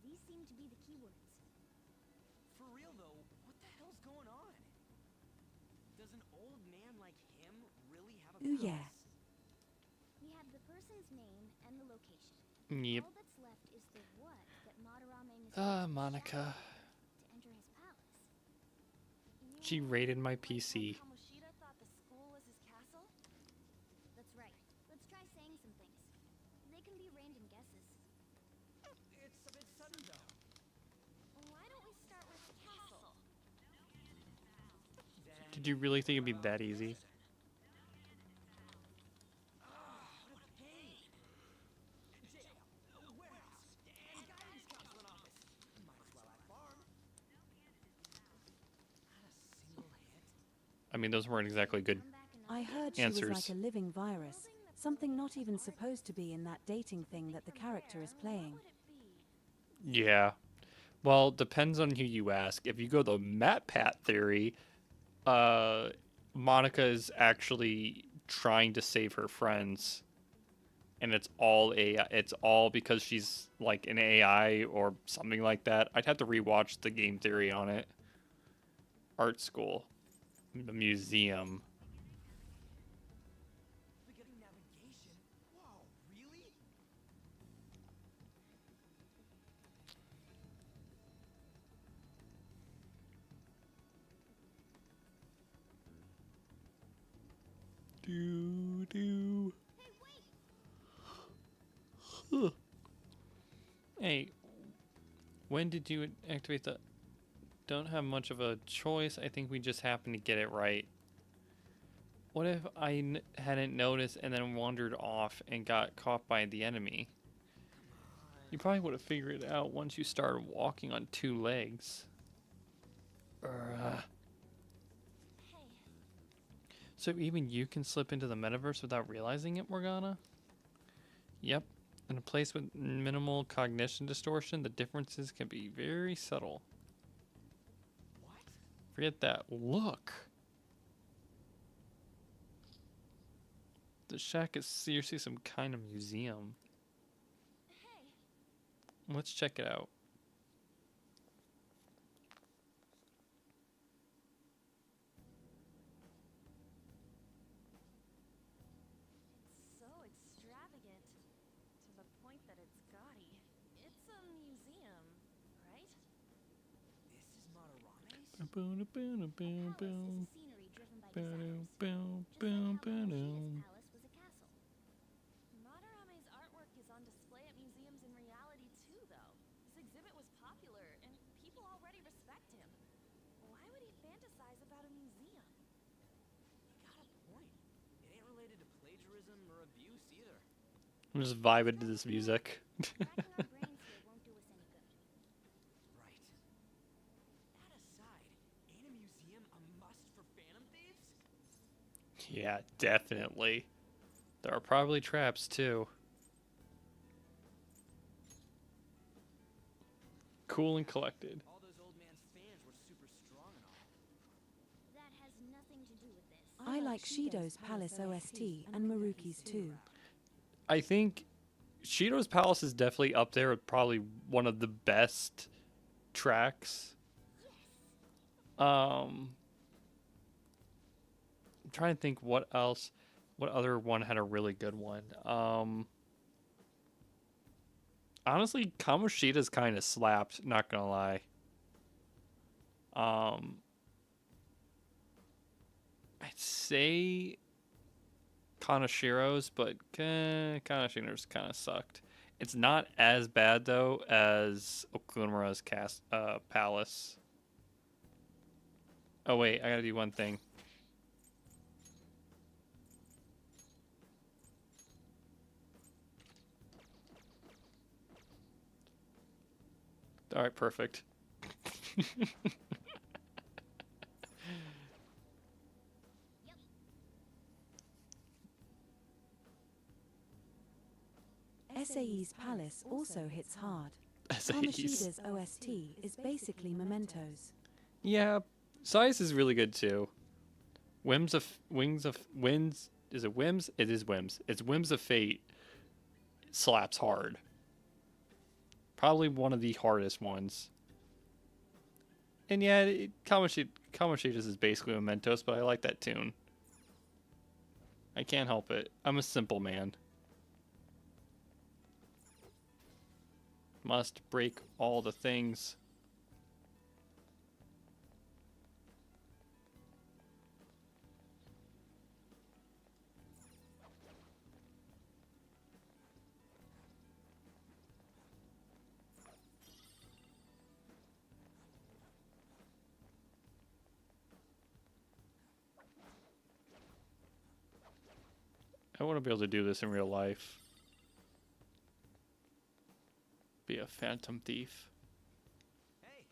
These seem to be the keywords. For real though, what the hell's going on? Does an old man like him really have a Ooh, palace? yeah. We have the person's name and the location. Yep. All that's left is the what that Madarame Ah, mistakes for Monica. shack to enter his palace. She You raided my like how PC. Kamoshida thought the school was his castle? That's right. Let's try saying some things. They can be random guesses. It's a bit sudden though. Why don't we start with castle? Then Did you really think it'd be that easy? what a pain. Jail, warehouse, and guidance counseling office. Might as well add farm. Not a single hit. I mean, those weren't exactly good. Come back and I knock. heard she was Answers. like a living virus. Something not even supposed to be in that dating thing that the character is playing. What would it be? Yeah. Well, depends on who you ask. If you go the MatPat theory, Monica is actually trying to save her friends, and it's all AI. It's all because she's like an AI or something like that. I'd have to rewatch the game theory on it. Art school, the museum. Beginning navigation. Whoa, really? Do. Huh. Hey, when did you activate the? Don't have much of a choice. I think we just happened to get it right. What if I hadn't noticed and then wandered off and got caught by the enemy? You probably would have figured it out once you started walking on two legs. So even you can slip into the metaverse without realizing it, Morgana? Yep. In a place with minimal cognition distortion, the differences can be very subtle. What? Forget that. Look! The shack is seriously some kind of museum. Hey, Let's check it out. it's so extravagant. To the point that it's gaudy. It's a museum, right? This is Madarame's? A palace is a scenery driven by desires. Just like how Kamoshida's palace was a castle. Madarame's artwork is on display at museums in reality too, though. This exhibit was popular, and people already respect him. Why would he fantasize about a museum? You got a point. It ain't related to plagiarism or abuse either. I'm just vibing to this music. Racking our brains here won't do us any good. Right. That aside, ain't a museum a must for Phantom Thieves? Yeah, definitely. There are probably traps too. Cool and collected. All those old man's fans were super strong and all. That has nothing to do with this. I like Shido's Palace OST and Maruki's too. I think Shido's Palace is definitely up there with probably one of the best tracks. I'm trying to think what else, what other one had a really good one. Honestly, Kamoshida's kind of slapped, not gonna lie. I'd say Kanashiro's, but Kanashiro's kind of sucked. It's not as bad though as Okumura's palace. Oh wait, I gotta do one thing. All right, perfect. SAE's Palace also hits hard. SAEs. Kamoshida's OST is basically mementos. Yeah, Size is really good too. Wings of Winds, is it Whims? It is Whims. It's Whims of Fate. It slaps hard. Probably one of the hardest ones. And yeah, Kamoshida's is basically Mementos, but I like that tune. I can't help it. I'm a simple man. Must break all the things. I want to be able to do this in real life. Be a phantom thief. Hey,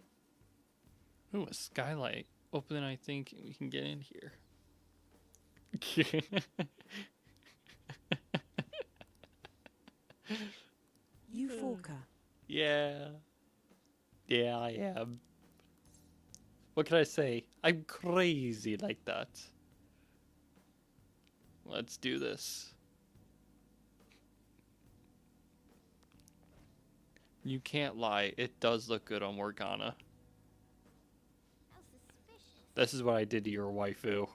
Ooh, a skylight. Open, I think we can get in here. Euphorca. Yeah. Yeah, I am. What can I say? I'm crazy like that. Let's do this. You can't lie. It does look good on Morgana. How suspicious. This is what I did to your waifu.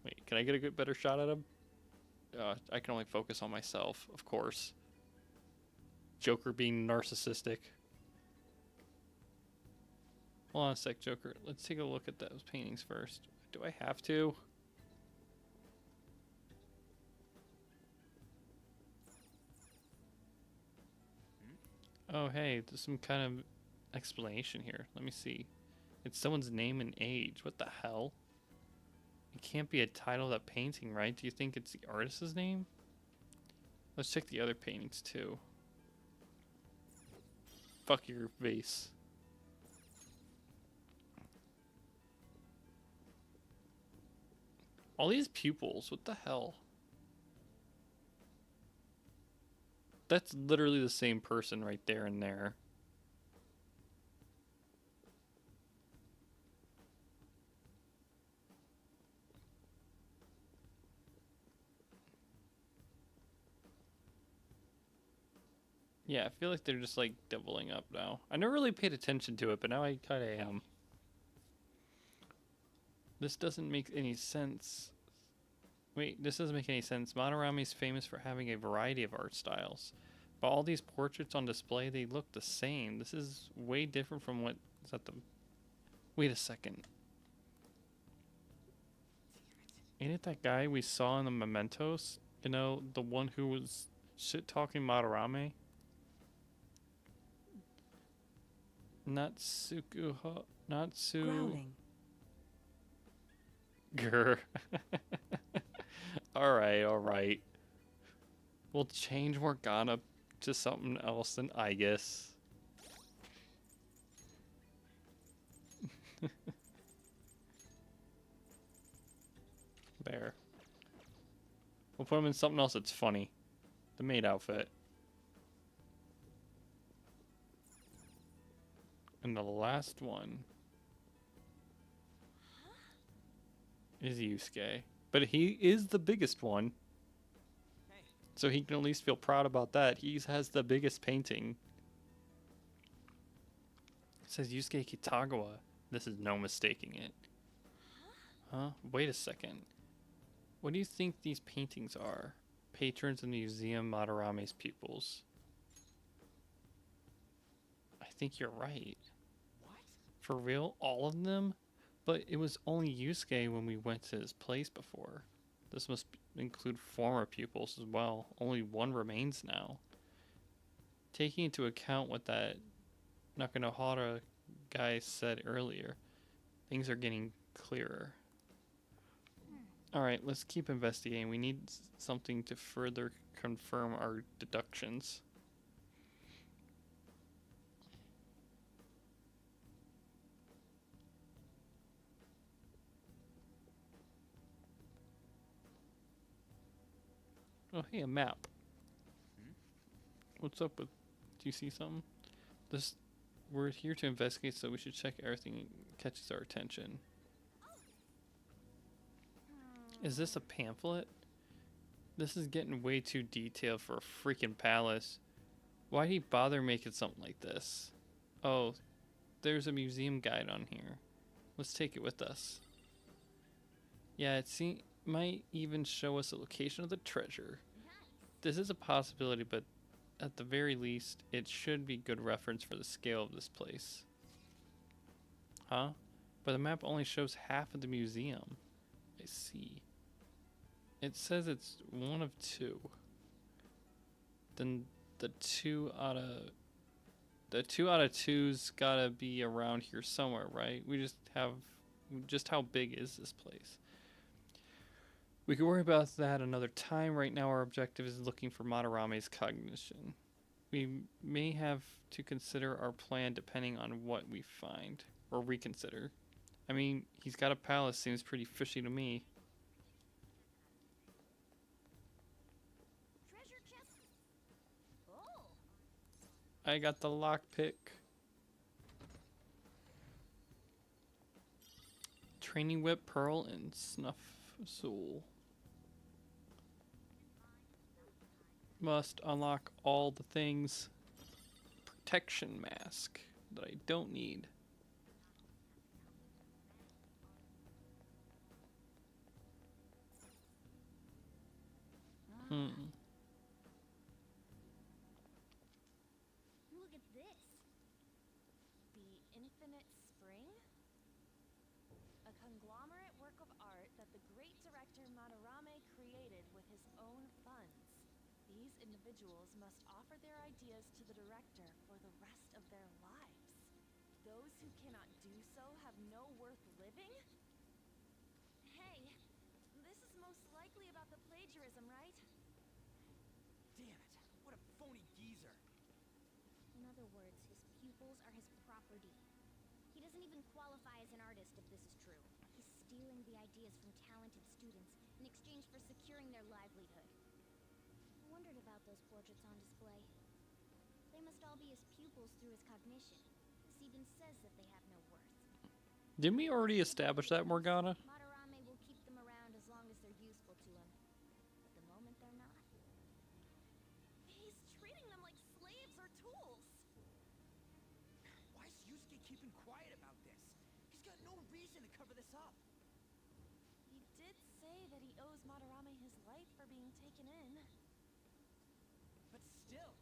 Wait, can I get a good, better shot at him? I can only focus on myself, of course. Joker being narcissistic. Hold on a sec, Joker. Let's take a look at those paintings first. Do I have to? Oh, hey, there's some kind of explanation here. Let me see. It's someone's name and age. What the hell? It can't be a title of that painting, right? Do you think it's the artist's name? Let's check the other paintings, too. Fuck your vase. All these pupils, what the hell? That's literally the same person right there and there. Yeah, I feel like they're just like doubling up now. I never really paid attention to it, but now I kind of am. This doesn't make any sense. Wait, this doesn't make any sense. Madarame is famous for having a variety of art styles. But all these portraits on display, they look the same. This is way different from what is at the... Wait a second. Ain't it that guy we saw in the Mementos? You know, the one who was shit-talking Madarame? Natsuko... Natsu... Growling. Grr. Alright. We'll change Morgana to something else then, I guess. There. We'll put him in something else that's funny. The maid outfit. And the last one is Yusuke. But he is the biggest one. So he can at least feel proud about that. He has the biggest painting. It says Yusuke Kitagawa. This is no mistaking it. Huh? Wait a second. What do you think these paintings are? Patrons of the Museum Madarame's pupils. I think you're right. What? For real? All of them? But it was only Yusuke when we went to his place before. This must include former pupils as well. Only one remains now. Taking into account what that Nakanohara guy said earlier, things are getting clearer. Alright, let's keep investigating. We need something to further confirm our deductions. Oh, hey, a map. What's up with... Do you see something? We're here to investigate, so we should check everything catches our attention. Is this a pamphlet? This is getting way too detailed for a freaking palace. Why'd he bother making something like this? Oh, there's a museum guide on here. Let's take it with us. Yeah, it might even show us the location of the treasure. This is a possibility, but at the very least, it should be good reference for the scale of this place. Huh? But the map only shows half of the museum. I see. It says it's one of two. Then the two out of two's gotta be around here somewhere, right? Just how big is this place? We can worry about that another time. Right now our objective is looking for Madarame's cognition. We may have to consider our plan depending on what we find. Or reconsider. I mean, he's got a palace, seems pretty fishy to me. Treasure chest. Oh. I got the lockpick. Training whip, pearl, and snuff soul. Must unlock all the things. Protection mask that I don't need. Look at this. The Infinite Spring? A conglomerate work of art that the great director Madarame created with his own funds. These individuals must offer their ideas to the director for the rest of their lives. Those who cannot do so have no worth living? Hey, this is most likely about the plagiarism, right? Damn it. What a phony geezer. In other words, his pupils are his property. He doesn't even qualify as an artist if this is true. He's stealing stealing the ideas from talented students in exchange for securing their livelihood. I wondered about those portraits on display. They must all be his pupils through his cognition. Sidon says that they have no worth. Didn't we already establish that, Morgana? Madarame will keep them around as long as they're useful to him. But the moment they're not... He's treating them like slaves or tools. Why is Yusuke keeping quiet about this? He's got no reason to cover this up. He did say that he owes Madarame his life for being taken in. But still,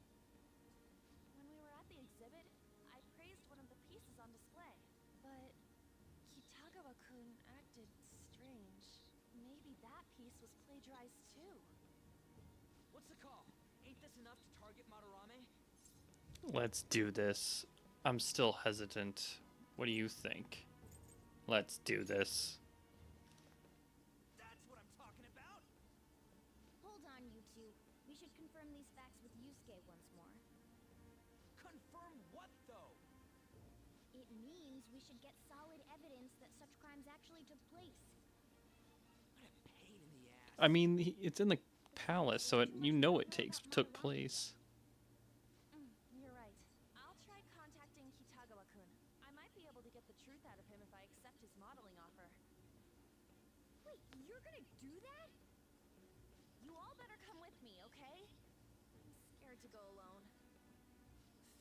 When we were at the exhibit, I praised one of the pieces on display. But Kitagawa-kun acted strange. Maybe that piece was plagiarized too. what's the call? Ain't this enough to target Madarame? Let's do this. I'm still hesitant. What do you think? Let's do this. That's what I'm talking about. Hold on, you two. We should confirm these facts with Yusuke once more. Confirm what, though? It means we should get solid evidence that such crimes actually took place. What a pain in the ass. I mean, it's in the palace, so you know it took place. You're right. I'll try contacting Kitagawa-kun. I might be able to get the truth out of him if I accept his modeling offer. Wait, you're gonna do that? You all better come with me, okay? I'm scared to go alone.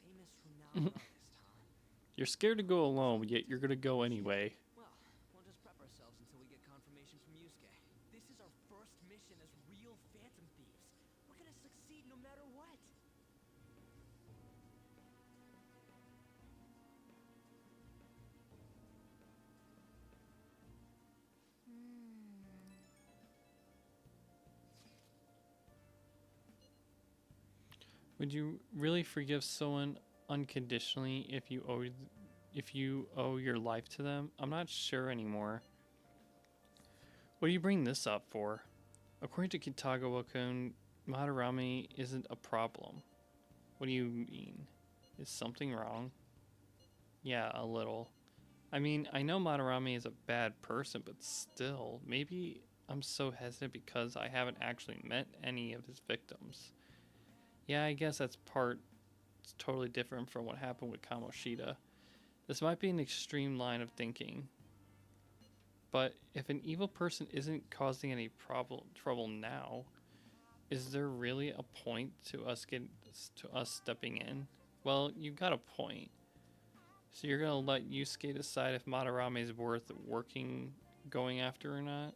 Famous renowned artist, huh? You're scared to go alone, yet you're gonna go anyway. Well, we'll just prep ourselves until we get confirmation from Yusuke. This is our first mission as real Phantom Thieves. We're gonna succeed no matter what. Would you really forgive someone unconditionally if you owe your life to them? I'm not sure anymore. What do you bring this up for? According to Kitagawa-kun, Madarame isn't a problem. What do you mean? Is something wrong? Yeah, a little. I mean, I know Madarame is a bad person, but still, maybe I'm so hesitant because I haven't actually met any of his victims. Yeah, I guess it's totally different from what happened with Kamoshida. This might be an extreme line of thinking. But if an evil person isn't causing any trouble now, is there really a point to us stepping in? Well, you got a point. So you're gonna let Yusuke decide if Madarame is worth going after or not?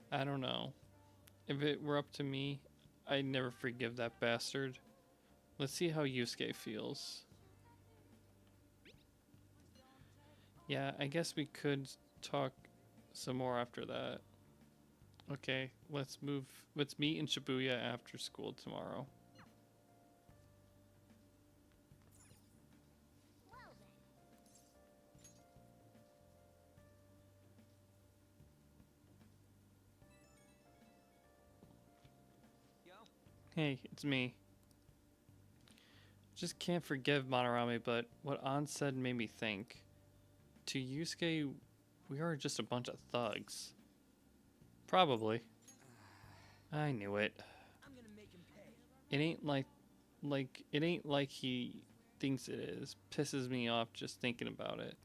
I don't know. If it were up to me, I'd never forgive that bastard. Let's see how Yusuke feels. Yeah, I guess we could talk some more after that. Okay, let's meet in Shibuya after school tomorrow. Well then. Yo, Hey, it's me. Just can't forgive Madarame, but what An said made me think. To Yusuke, we are just a bunch of thugs. Probably. I knew it. I'm gonna make him pay. It ain't like he thinks it is. Pisses me off just thinking about it.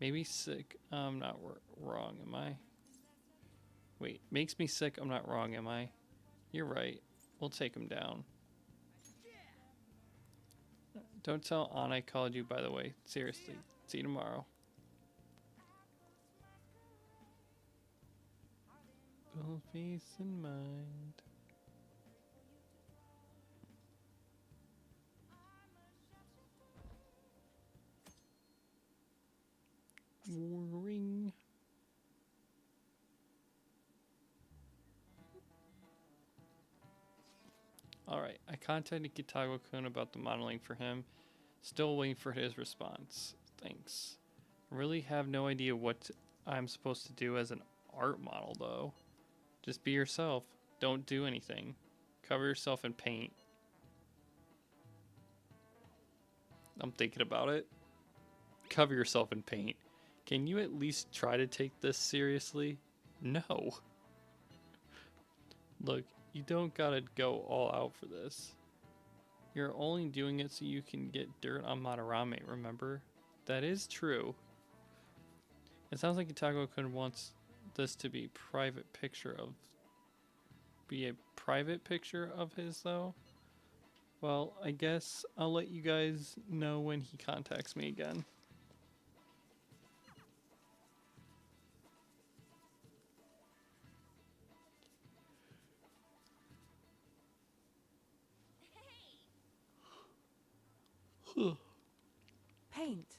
Maybe sick. I'm not wrong, am I? Wait, makes me sick. I'm not wrong, am I? You're right. We'll take him down. Don't tell Ann I called you, by the way. Seriously. See you tomorrow. Both peace in mind. Ring. Alright, I contacted Kitagawa-kun about the modeling for him. Still waiting for his response. Thanks. Really have no idea what I'm supposed to do as an art model, though. Just be yourself. Don't do anything. Cover yourself in paint. I'm thinking about it. Cover yourself in paint. Can you at least try to take this seriously? No. Look, you don't gotta go all out for this. You're only doing it so you can get dirt on Madarame, remember? That is true. It sounds like Itago-kun wants this to be a private picture of his, though. Well, I guess I'll let you guys know when he contacts me again. Paint.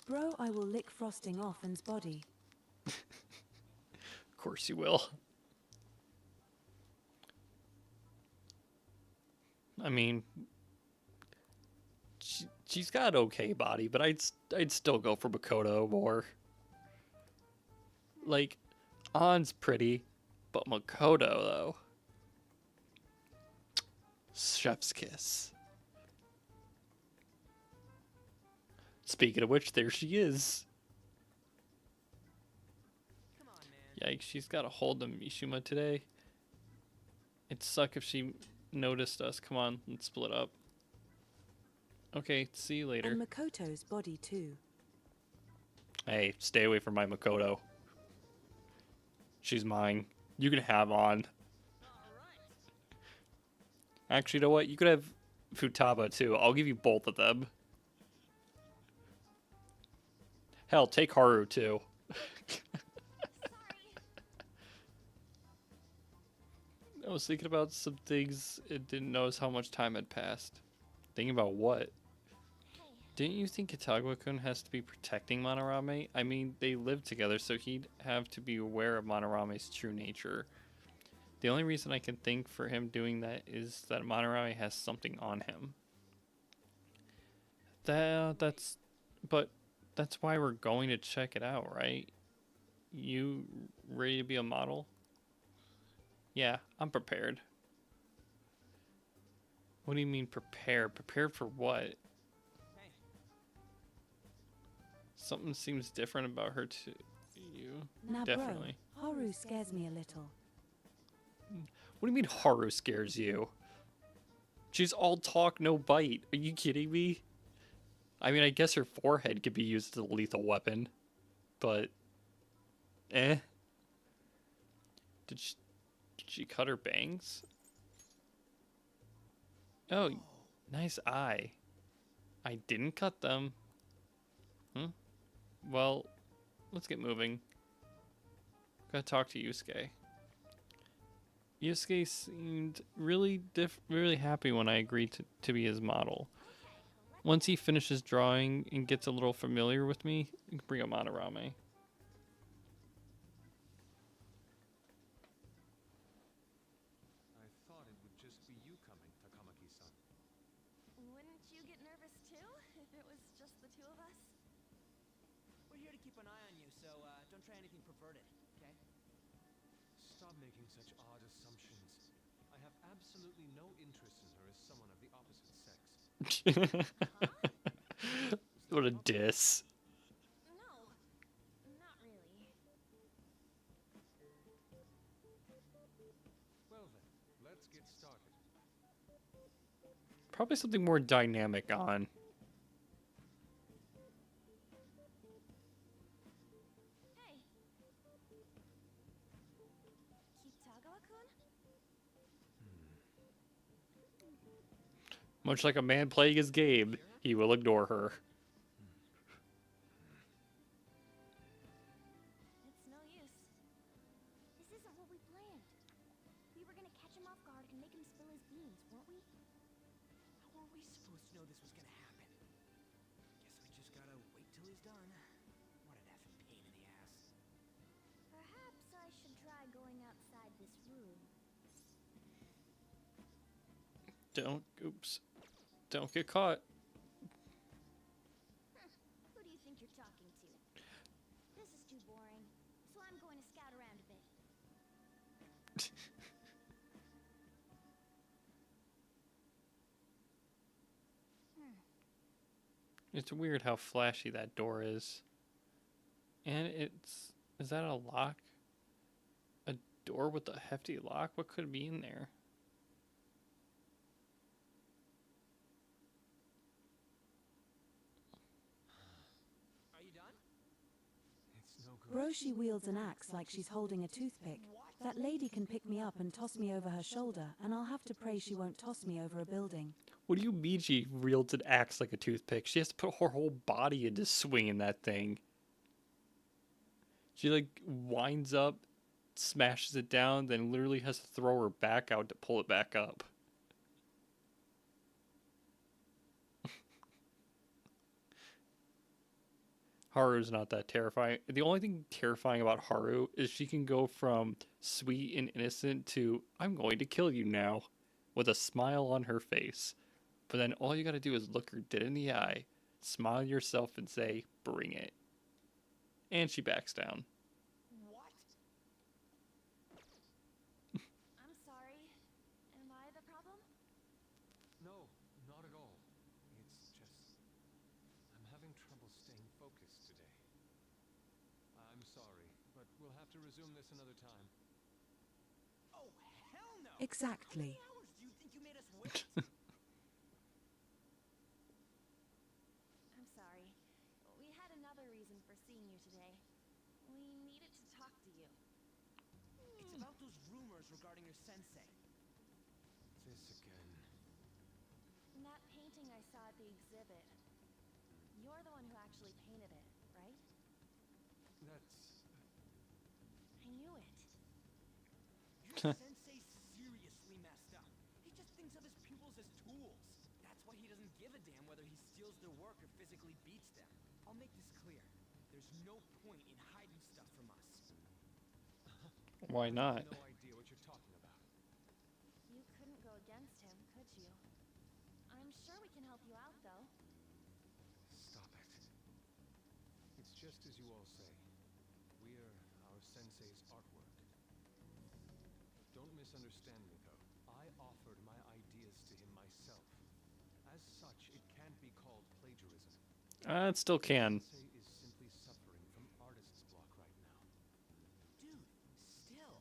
Bro, I will lick frosting off and's body. Of course you will. I mean, she's got an okay body, but I'd still go for Makoto more. Like, Ann's pretty, but Makoto though. Chef's kiss. Speaking of which, there she is. Come on, man. Yikes, she's got a hold of Mishima today. It'd suck if she noticed us. Come on, let's split up. Okay, see you later. And Makoto's body too. Hey, stay away from my Makoto. She's mine. You can have on. Actually, you know what? You could have Futaba too. I'll give you both of them. Hell, take Haru too. I was thinking about some things and didn't notice how much time had passed. Thinking about what? Didn't you think Itago-kun has to be protecting Madarame? I mean, they live together, so he'd have to be aware of Madarame's true nature. The only reason I can think for him doing that is that Madarame has something on him. But that's why we're going to check it out, right? You ready to be a model? Yeah, I'm prepared. What do you mean prepared? Prepared for what? Hey. Something seems different about her to you. Now, Definitely. bro, Haru scares me a little. What do you mean Haru scares you? She's all talk, no bite. Are you kidding me? I mean, I guess her forehead could be used as a lethal weapon. But... Did she cut her bangs? Oh, nice eye. I didn't cut them. Well, let's get moving. Gotta talk to Yusuke. Yusuke seemed really happy when I agreed to be his model. Once he finishes drawing and gets a little familiar with me, you can bring up Madarame. I thought it would just be you coming, Takamaki-san. Wouldn't you get nervous too, if it was just the two of us? We're here to keep an eye on you, so don't try anything perverted, okay? Stop making such odd assumptions. I have absolutely no interest in her as someone of the opposite sex. What a diss. No, not really. Well then, let's get started. Probably something more dynamic on. Hey. Kitagawa-kun? Much like a man playing his game, he will ignore her. It's no use. This isn't what we planned. We were gonna catch him off guard and make him spill his beans, weren't we? How were we supposed to know this was gonna happen? Guess we just gotta wait till he's done. What an effing pain in the ass. Perhaps I should try going outside this room. Don't get caught. Who do you think you're talking to? This is too boring, so I'm going to scout around a bit. It's weird how flashy that door is. And it's... Is that a lock? A door with a hefty lock? What could be in there? Are you done? It's no good. Roshi wields an axe like she's holding a toothpick. That lady can pick me up and toss me over her shoulder, and I'll have to pray she won't toss me over a building. What do you mean she wields an axe like a toothpick? She has to put her whole body into swinging that thing. She like winds up, smashes it down, then literally has to throw her back out to pull it back up. Haru's not that terrifying. The only thing terrifying about Haru is she can go from sweet and innocent to I'm going to kill you now with a smile on her face. But then all you gotta do is look her dead in the eye, smile yourself and say, bring it. And she backs down. What? I'm sorry. Am I the problem? No, not at all. It's just... I'm having trouble staying focused today. I'm sorry, but we'll have to resume this another time. Oh, hell no! Exactly. How many hours do you think you made us wait? I'm sorry. We had another reason for seeing you today. We needed to talk to you. It's about those rumors regarding your sensei. This again. That painting I saw at the exhibit. You're the one who actually painted it, right? That's... I knew it. Your sensei's seriously messed up. He just thinks of his pupils as tools. That's why he doesn't give a damn whether he steals their work or physically beats them. I'll make this clear. There's no point in hiding stuff from us. Why not? No idea what you're talking about. You couldn't go against him, could you? I'm sure we can help you out, though. Stop it. It's just as you all say. We're our sensei's artwork. Don't misunderstand me, though. I offered my ideas to him myself. As such, it can't be called plagiarism. It still can. Sensei is simply suffering from artist's block right now. Dude, still.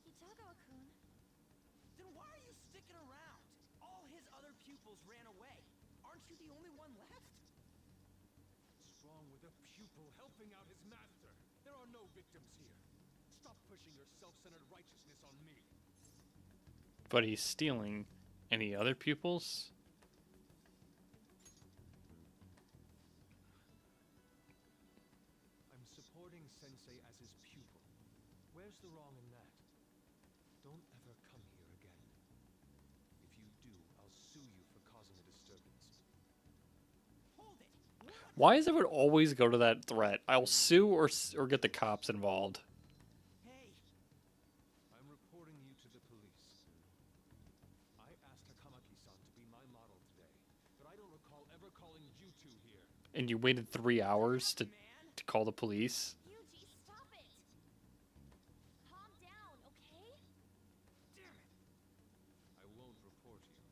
Hitogawa-kun. Then why are you sticking around? All his other pupils ran away. Aren't you the only one left? What's wrong with a pupil helping out his master? There are no victims here. Stop pushing your self-centered righteousness on me. But he's stealing any other pupils? I'm supporting Sensei as his pupil. Where's the wrong in that? Don't ever come here again. If you do, I'll sue you for causing a disturbance. Hold it. Why does everyone always go to that threat? I'll sue or get the cops involved. Hey, I'm reporting you to the police. I asked Takamaki-san to be my model today, but I don't recall ever calling you two here. And you waited 3 hours to man. call the police? Yuji, stop it! Calm down, okay? Damn it. I won't report you,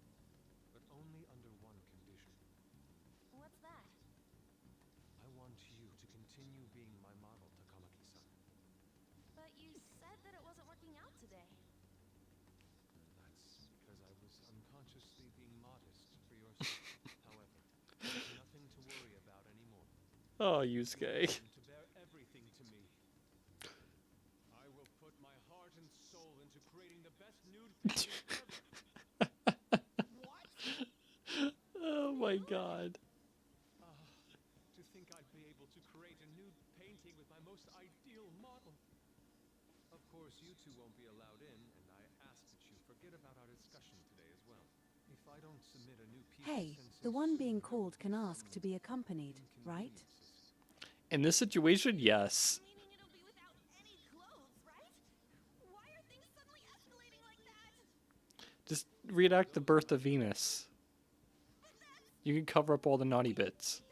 but only under one condition. What's that? I want you to continue being my model, Takamaki-san. But you said that it wasn't working out today. That's because I was unconsciously being modest for your sake. However, there's nothing to worry about anymore. Oh, Yusuke. To bear everything to me. I will put my heart and soul into creating the best nude painting ever. What? Oh my god. To think I'd be able to create a nude painting with my most ideal model. Of course, you two won't be allowed in, and I ask that you forget about our discussion today as well. If I don't submit a new piece Hey, of the one Sensei's being soon, called can there will be ask to be accompanied, right? inconveniences. In this situation, yes. Meaning it'll be without any clothes, right? Why are things suddenly escalating like that? Just reenact the birth of Venus. You can cover up all the naughty bits.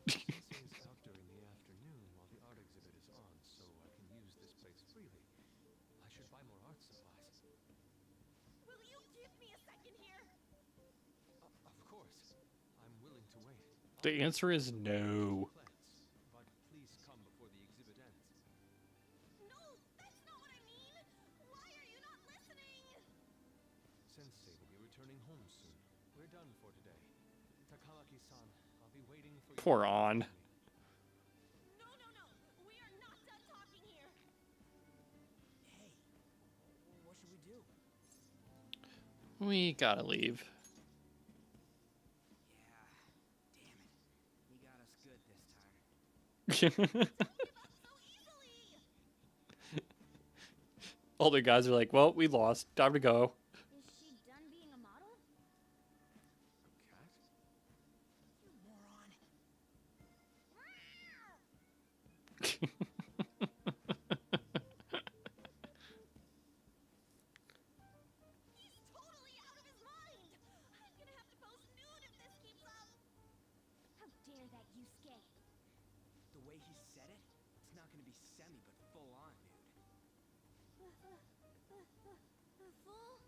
Sensei is out during the afternoon while the art exhibit is on, so I can use this place freely. I should buy more art supplies. Will you give me a second here? Of course. I'm willing to wait. The answer is no. Plans, but please come before the exhibit ends. No, that's not what I mean! Why are you not listening? Sensei will be returning home soon. We're done for today. Takamaki-san, I'll be waiting for you. Poor On. No, no, no! We are not done talking here! Hey, what should we do? We gotta leave. Yeah, damn it. You got us good this time. All the guys are like, well, we lost. Time to go. Is she done being a model? Cat? You moron. He's totally out of his mind! I'm gonna have to post nude if this keeps up! How dare that Yusuke? The way he said it, it's not gonna be semi, but full on, dude. Full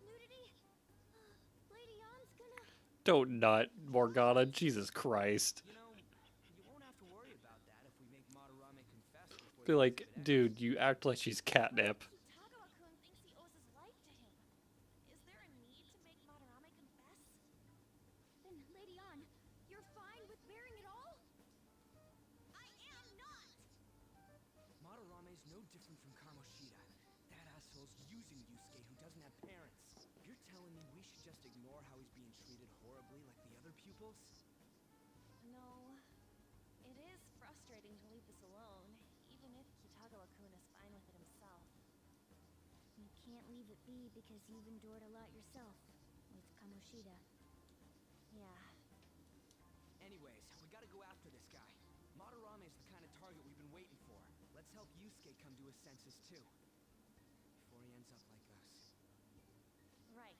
nudity? Lady On's gonna... Don't nut, Morgana. Jesus Christ. You know, you won't have to worry about that if we make Madarame confess before Be the like, exhibit ends. dude, you act like she's catnip. Kitagawa-kun thinks he owes his life to him. Is there a need to make Madarame confess? Then, Lady On, you're fine with bearing it all? I am not! Madarame's no different from Kamoshida. That asshole's using Yusuke who doesn't have parents. You're telling me we should just ignore how he's being treated horribly like the other pupils? No. It is frustrating to leave this alone, even if Kitagawa-kun is fine with it himself. You can't leave it be because you've endured a lot yourself, with Kamoshida. Yeah. Anyways, we gotta go after this guy. Madarame's the kind of target we've been waiting for. Let's help Yusuke come to his senses too. Before he ends up like us. Right.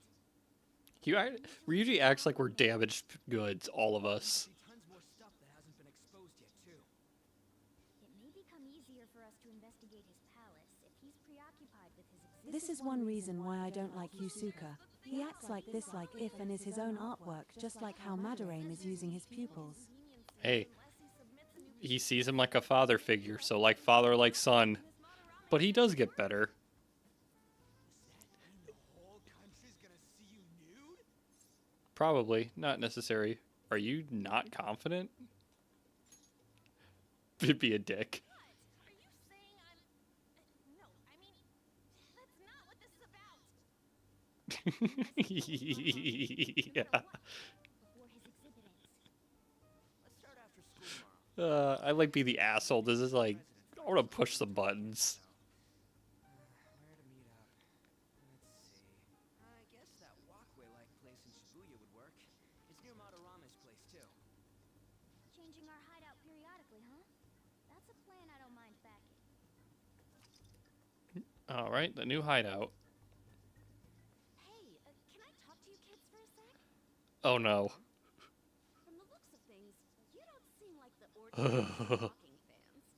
Ryuji acts like we're damaged goods, all of us. There'll be tons more stuff that hasn't been exposed yet too. It may become easier for us to investigate his palace if he's preoccupied with his existence. This is one reason why I don't like Yusuka. He acts like this like if and is his own artwork, just like how Madarame is using his pupils. Hey, he sees him like a father figure, so like father, like son. But he does get better. The whole country's gonna see you nude? Probably. Not necessary. Are you not confident? Be a dick. What? Are you saying I'm... no, I mean... That's not what this is about! Yeah. Before his exhibit ends. Let's start after school tomorrow. I like be the asshole. This is like, I want to push some buttons. Where to meet up? Let's see. I guess that walkway-like place in Shibuya would work. It's near Madarame's place too. Changing our hideout periodically, huh? That's a plan I don't mind backing. All right, the new hideout. Hey, can I talk to you kids for a sec? Oh no. From the looks of things, you don't seem like the ordinary talking fans.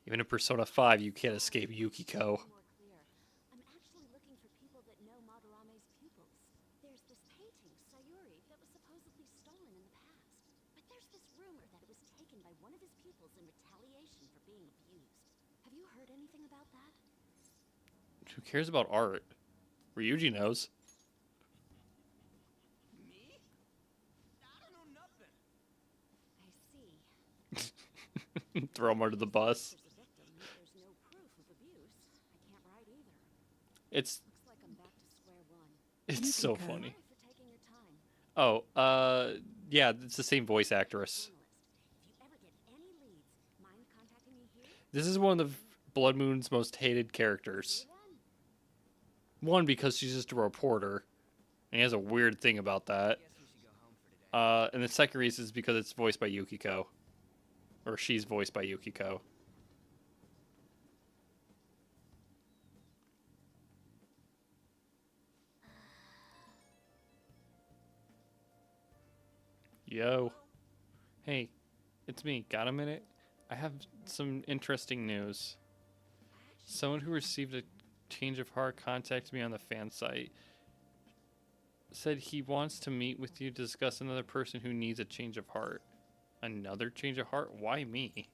Even in Persona 5, you can't escape Yukiko. More clear. I'm actually looking for people that know Madarame's pupils. There's this painting, Sayuri, that was supposedly stolen in the past. But there's this rumor that it was taken by one of his pupils in retaliation for being abused. Have you heard anything about that? Who cares about art? Ryuji knows. Me? I don't know nothing. I see. Throw him under the bus. There's a victim, yet there's no proof of abuse. I can't write either. It's Looks like I'm back to square one. it's so Yukiko. funny. Sorry for taking your time. Oh, yeah, it's the same voice actress. Journalist, if you ever get any leads, mind contacting me here? This is one of Blood Moon's most hated characters. Then, One, because she's just a reporter, and he has a weird thing about that. Guess we should go home for today. And the second reason is because it's voiced by Yukiko. Or she's voiced by Yukiko. Yo. Hey, it's me. Got a minute? I have some interesting news. Someone who received a change of heart contacted me on the fan site. said he wants to meet with you to discuss another person who needs a change of heart. Another change of heart? Why me?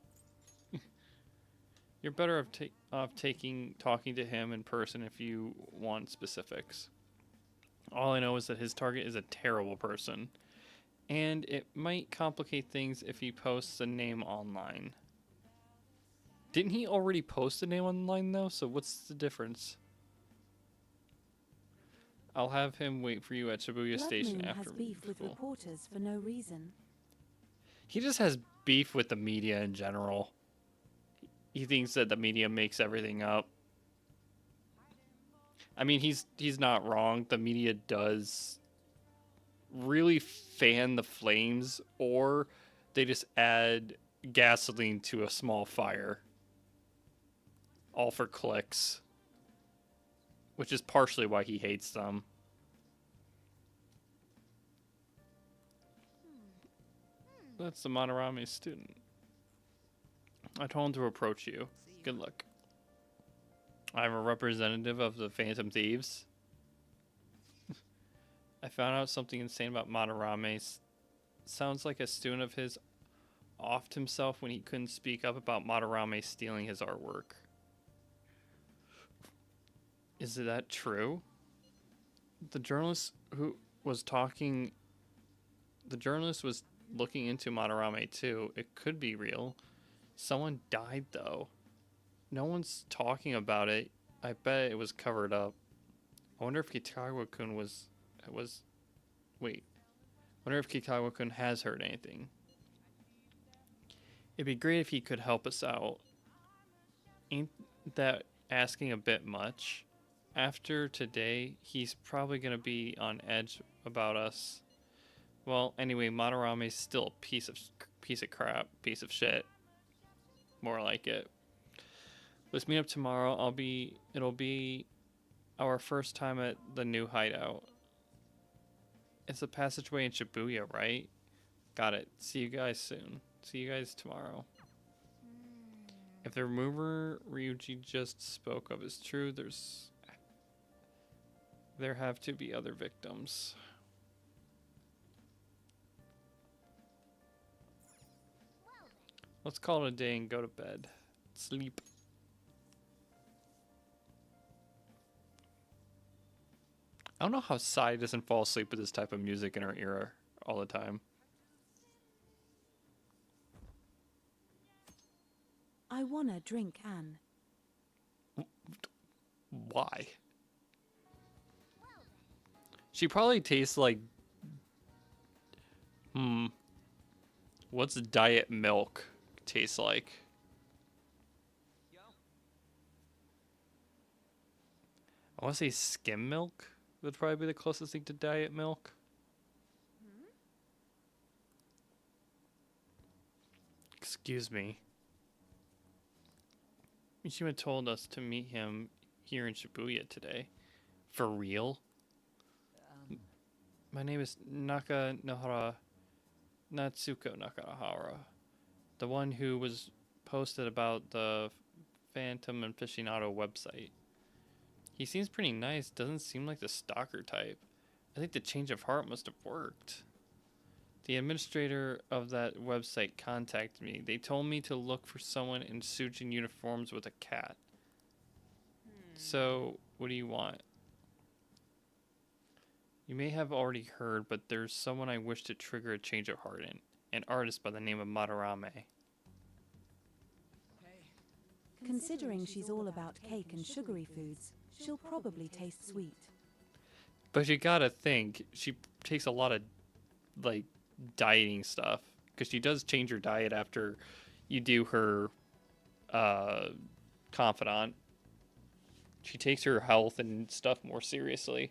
You're better off talking to him in person if you want specifics. All I know is that his target is a terrible person, and it might complicate things if he posts a name online. Didn't he already post a name online though? So what's the difference? I'll have him wait for you at Shibuya Blood Station Moon after has beef with school. reporters for no reason. He just has beef with the media in general. He thinks that the media makes everything up. I mean, he's not wrong. The media does really fan the flames, or they just add gasoline to a small fire. All for clicks. Which is partially why he hates them. That's the Madarame student. I told him to approach you. Good luck. I'm a representative of the Phantom Thieves. I found out something insane about Madarame. Sounds like a student of his offed himself when he couldn't speak up about Madarame stealing his artwork. Is that true? The journalist was looking into Madarame too. It could be real. Someone died though. No one's talking about it. I bet it was covered up. I wonder if Kitagawa-kun wonder if Kitagawa-kun has heard anything. It'd be great if he could help us out. Ain't that asking a bit much? After today, he's probably gonna be on edge about us. Well, anyway, Madarame's still a piece of crap, piece of shit. More like it. Let's meet up tomorrow. It'll be our first time at the new hideout. It's a passageway in Shibuya, right? Got it. See you guys soon. See you guys tomorrow. If the rumor Ryuji just spoke of is true, there have to be other victims. Let's call it a day and go to bed. Sleep. I don't know how Sai doesn't fall asleep with this type of music in her ear all the time. I wanna drink Anne. Why? She probably tastes like... What's diet milk taste like? I want to say skim milk would probably be the closest thing to diet milk. Excuse me. Mishima told us to meet him here in Shibuya today. For real? My name is Natsuko Nakahara. The one who was posted about the Phantom Aficionado website. He seems pretty nice, doesn't seem like the stalker type. I think the change of heart must have worked. The administrator of that website contacted me. They told me to look for someone in Sujin uniforms with a cat. So, what do you want? You may have already heard, but there's someone I wish to trigger a change of heart in. An artist by the name of Madarame. Considering she's all about cake and sugary foods, she'll probably taste sweet. But you gotta think, she takes a lot of, like, dieting stuff. Because she does change her diet after you do her confidant. She takes her health and stuff more seriously.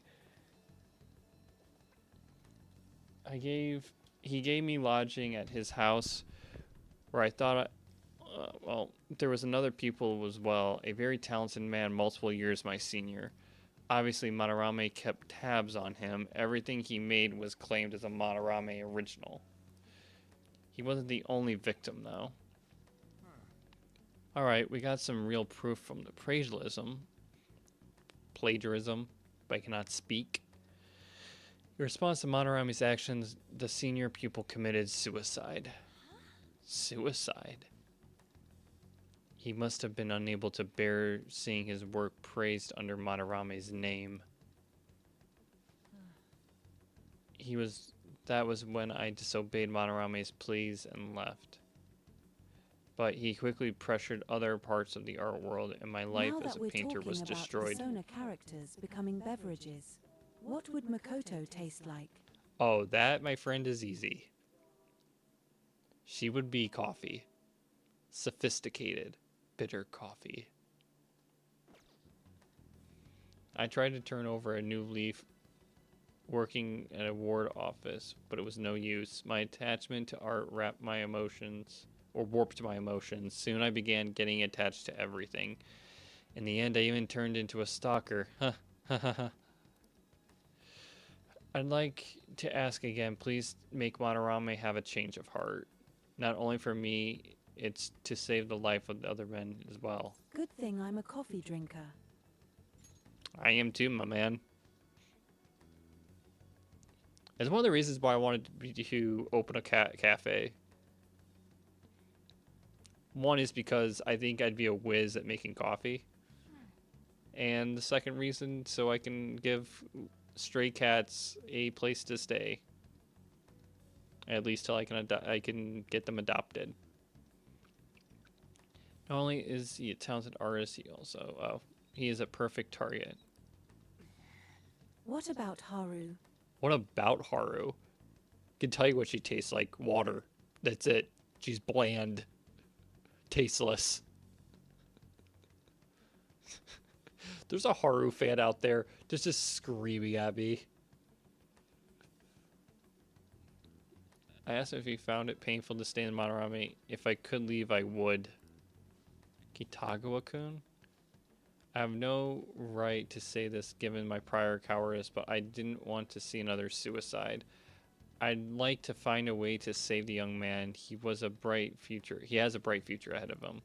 He gave me lodging at his house, where I thought, there was another pupil as well, a very talented man, multiple years my senior. Obviously, Madarame kept tabs on him. Everything he made was claimed as a Madarame original. He wasn't the only victim, though. Alright, we got some real proof from the plagiarism, but I cannot speak. In response to Madarami's actions, the senior pupil committed suicide. Suicide? He must have been unable to bear seeing his work praised under Madarame's name. That was when I disobeyed Madarame's pleas and left. But he quickly pressured other parts of the art world, and my life Now as that a we're painter talking was about destroyed. Persona characters becoming beverages, what would Makoto taste like? Oh, that, my friend, is easy. She would be coffee. Sophisticated, bitter coffee. I tried to turn over a new leaf working at a ward office, but it was no use. My attachment to art warped my emotions. Soon I began getting attached to everything. In the end, I even turned into a stalker. I'd like to ask again, please make Madarame have a change of heart. Not only for me, it's to save the life of the other men as well. Good thing I'm a coffee drinker. I am too, my man. It's one of the reasons why I wanted to open a cafe. One is because I think I'd be a whiz at making coffee. And the second reason, so I can give stray cats a place to stay. At least till I can get them adopted. Not only is he a talented artist, he is a perfect target. What about Haru? What about Haru? Can tell you what she tastes like. Water. That's it. She's bland. Tasteless. There's a Haru fan out there just screaming at me. I asked him if he found it painful to stay in Madarame. If I could leave, I would. Kitagawa-kun? I have no right to say this given my prior cowardice, but I didn't want to see another suicide. I'd like to find a way to save the young man. He has a bright future ahead of him.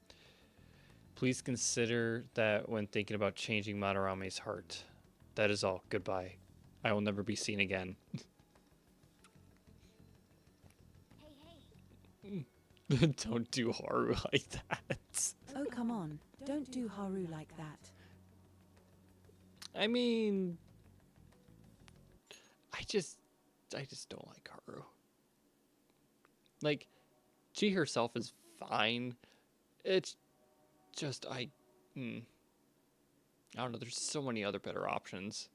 Please consider that when thinking about changing Madarame's heart. That is all. Goodbye. I will never be seen again. Don't do Haru like that. Oh, come on. Don't do Haru like that. I mean, I just don't like Haru. Like, she herself is fine. It's just, I don't know, there's so many other better options.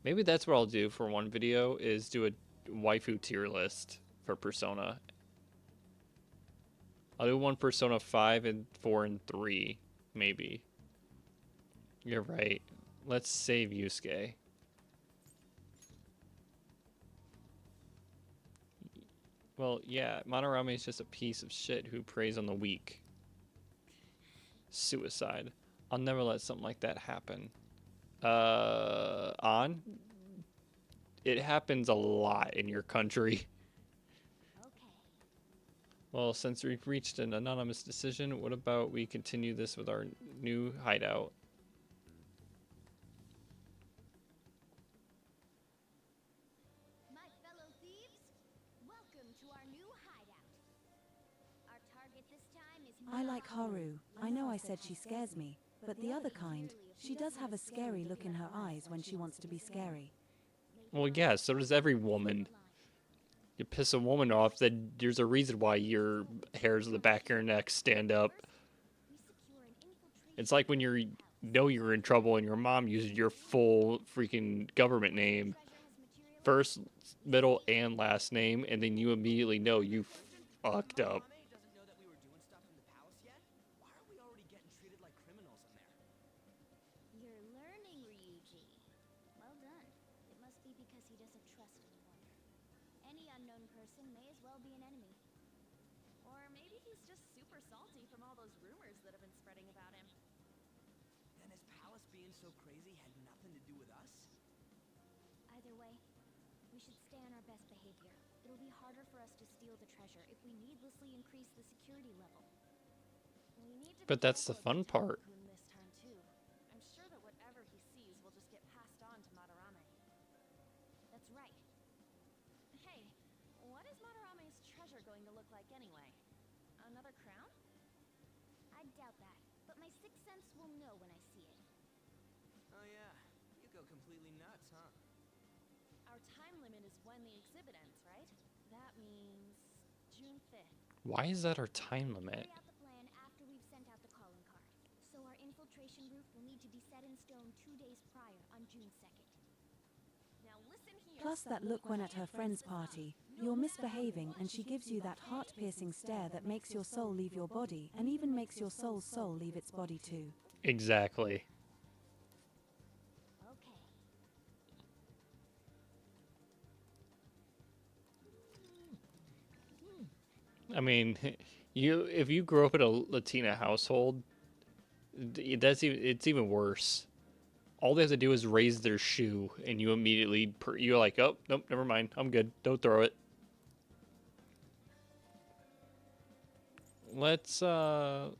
Maybe that's what I'll do for one video, is do a waifu tier list for Persona. I'll do one Persona 5 and 4 and 3, maybe. You're right. Let's save Yusuke. Well, yeah, Madarame is just a piece of shit who preys on the weak. Suicide. I'll never let something like that happen. It happens a lot in your country. Well, since we've reached an anonymous decision, what about we continue this with our new hideout? My fellow thieves, welcome to our new hideout. Our target this time is I like Haru. I know I said she scares me, but the other kind, she does have a scary look in her eyes when she wants to be scary. Well, yeah, so does every woman. You piss a woman off, then there's a reason why your hairs on the back of your neck stand up. It's like when you know you're in trouble and your mom uses your full freaking government name, first, middle, and last name, and then you immediately know you fucked up. Doesn't know that we were doing stuff in the palace yet? Why are we already getting treated like criminals in there? You're learning, Ryuji. Well done. It must be because he doesn't trust anyone. Any unknown person may as well be an enemy. Or maybe he's just super salty from all those rumors that have been spreading about him. Then his palace being so crazy had nothing to do with us? Either way, we should stay on our best behavior. It'll be harder for us to steal the treasure if we needlessly increase the security level. We need to But that's the fun part. this time too. I'm sure that whatever he sees will just get passed on to Madarame. look like anyway? Another crown? I doubt that, but my sixth sense will know when I see it. Oh yeah, you go completely nuts, huh? Our time limit is when the exhibit ends, right? That means June 5th. Why is that our time limit? Carry out the plan after we've sent out the calling card. So our infiltration route will need to be set in stone 2 days prior on June 2nd. Now listen here. Plus that look when at her friend's party. You're misbehaving and she gives you that heart-piercing stare that makes your soul leave your body and even makes your soul's soul leave its body too. Exactly. Okay. I mean, if you grew up in a Latina household, it's even worse. All they have to do is raise their shoe, and you immediately you're like, oh nope, never mind, I'm good. Don't throw it. Let's go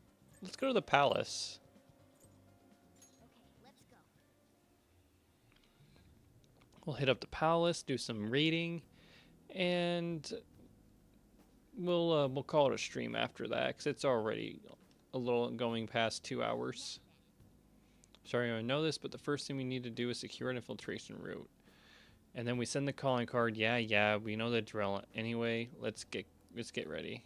to the palace. Okay, let's go. We'll hit up the palace, do some reading, and we'll call it a stream after that, because it's already a little going past 2 hours. Sorry, I know this, but the first thing we need to do is secure an infiltration route. And then we send the calling card. Yeah, we know the drill. Anyway, let's get ready.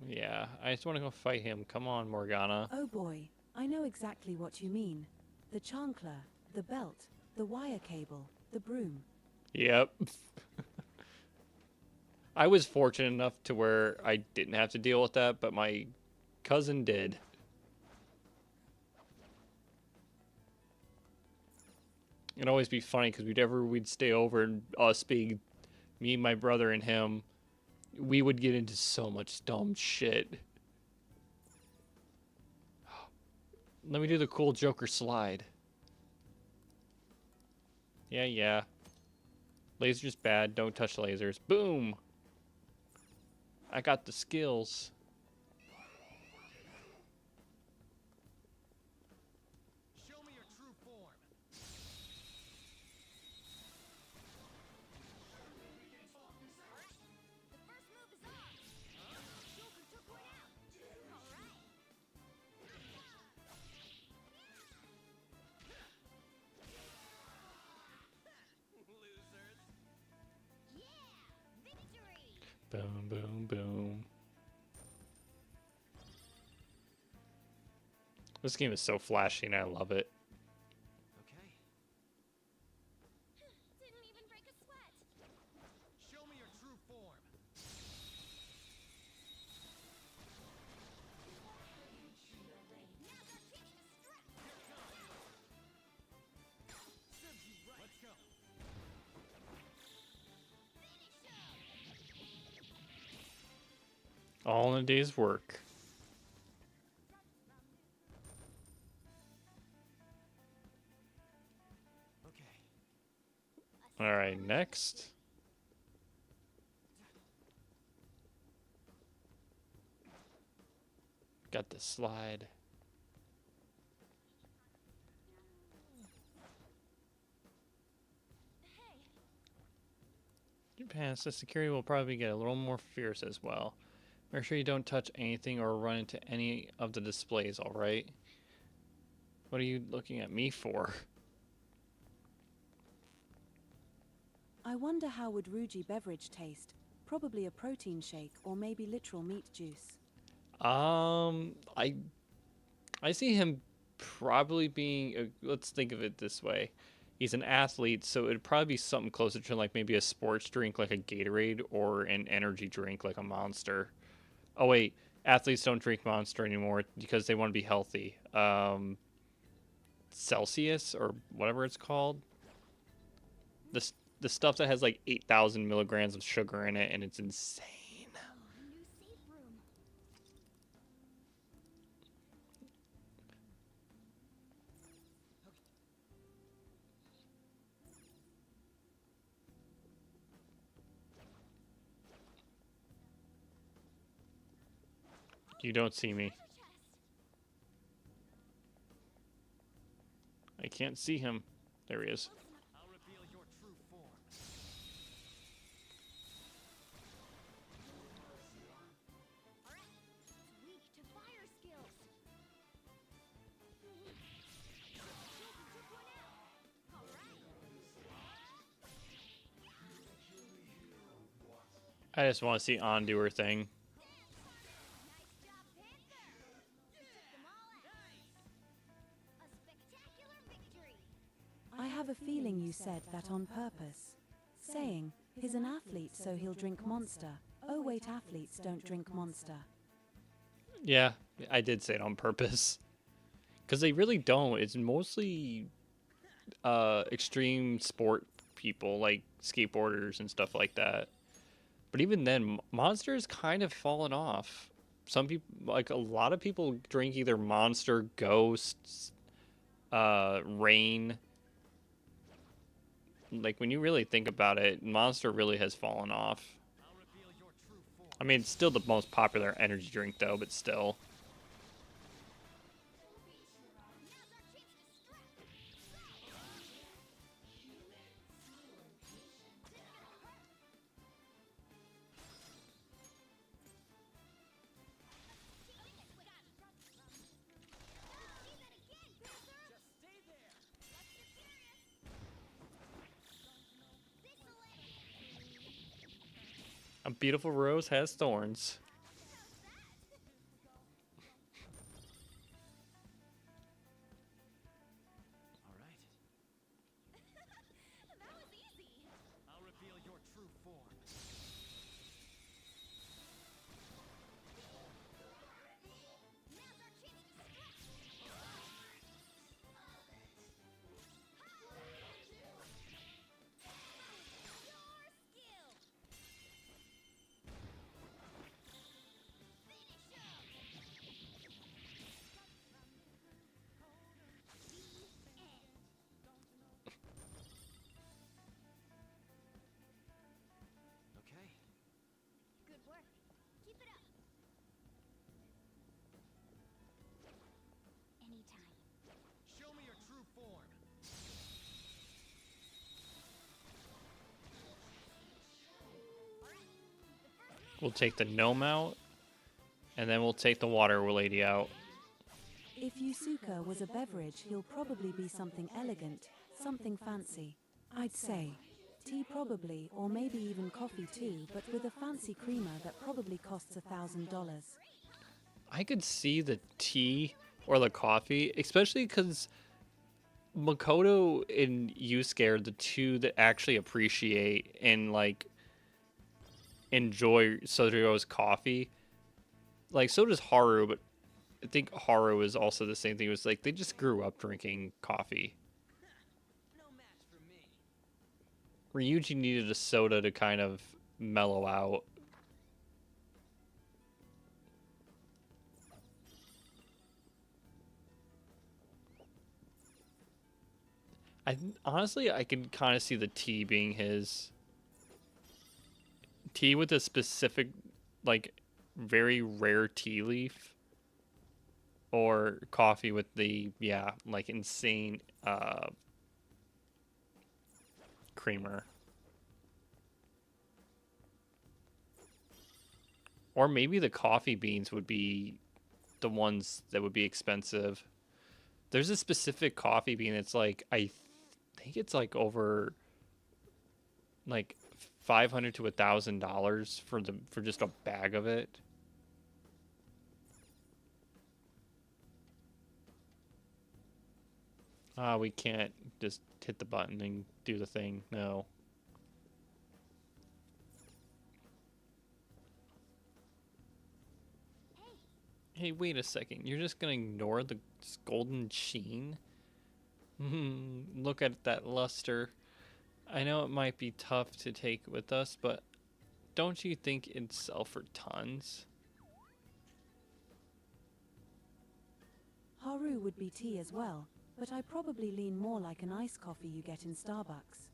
Yeah, I just want to go fight him. Come on, Morgana. Oh boy, I know exactly what you mean. The chancler, the belt, the wire cable, the broom. Yep. I was fortunate enough to where I didn't have to deal with that, but my cousin did. It'd always be funny because we'd stay over and us being me, my brother, and him, we would get into so much dumb shit. Let me do the cool Joker slide. Yeah. Lasers bad. Don't touch lasers. Boom! I got the skills. Show me your true form. The first move is off. Joker took one out. All right. Losers. Yeah! Victory! Boom, boom, boom. This game is so flashy and I love it. Okay. Didn't even break a sweat. Show me your true form. Now they're taking a strap. Serves you right. Let's go. All in a day's work. Okay. Alright, next. Got the slide. Past the security will probably get a little more fierce as well. Make sure you don't touch anything or run into any of the displays, alright? What are you looking at me for? I wonder how would Ruji beverage taste? Probably a protein shake or maybe literal meat juice. I see him probably being, let's think of it this way. He's an athlete, so it'd probably be something closer to like maybe a sports drink like a Gatorade or an energy drink like a Monster. Oh wait, athletes don't drink Monster anymore because they want to be healthy. Celsius or whatever it's called. The stuff that has like 8,000 milligrams of sugar in it, and it's insane. Oh, new safe room. You don't see me. Treasure chest. I can't see him. There he is. I'll reveal your true form. Alright, it's weak to fire skills. Jason 2.0. Alright. I just want to see On do her thing. Nice job, Panther. You took them all out. A spectacular victory. I have a feeling you said that on purpose. Saying, he's an athlete so he'll drink Monster. Oh wait, athletes don't drink Monster. Yeah, I did say it on purpose. Because they really don't. It's mostly extreme sport people, like skateboarders and stuff like that. But even then, Monster has kind of fallen off. Some people, like a lot of people, drink either Monster, Ghosts, Rain. Like when you really think about it, Monster really has fallen off. I'll reveal your true form. I mean, it's still the most popular energy drink though, but still. A beautiful rose has thorns. All right. That was easy. I'll reveal your true form. Now's our chance to strike. Your skill. Okay. Good work. Keep it up. Anytime. Show me your true form. We'll take the gnome out, and then we'll take the water lady out. If Yusuka was a beverage, he'll probably be something elegant, something fancy. I'd say tea probably, or maybe even coffee too, but with a fancy creamer that probably costs $1,000. I could see the tea or the coffee, especially because Makoto and Yusuke are the two that actually appreciate and like enjoy Sojo's coffee. Like so does Haru, but I think Haru is also the same thing. It was like they just grew up drinking coffee. No match for me. Ryuji needed a soda to kind of mellow out. Honestly, I can kind of see the tea being his. Tea with a specific, like, very rare tea leaf. Or coffee with the, yeah, like, insane creamer. Or maybe the coffee beans would be the ones that would be expensive. There's a specific coffee bean that's like, I think it's like over like $500 to $1,000 for just a bag of it. We can't just hit the button and do the thing. No. Hey, wait a second. You're just gonna ignore the golden sheen? Look at that luster. I know it might be tough to take with us, but don't you think it'd sell for tons? Haru would be tea as well, but I probably lean more like an iced coffee you get in Starbucks.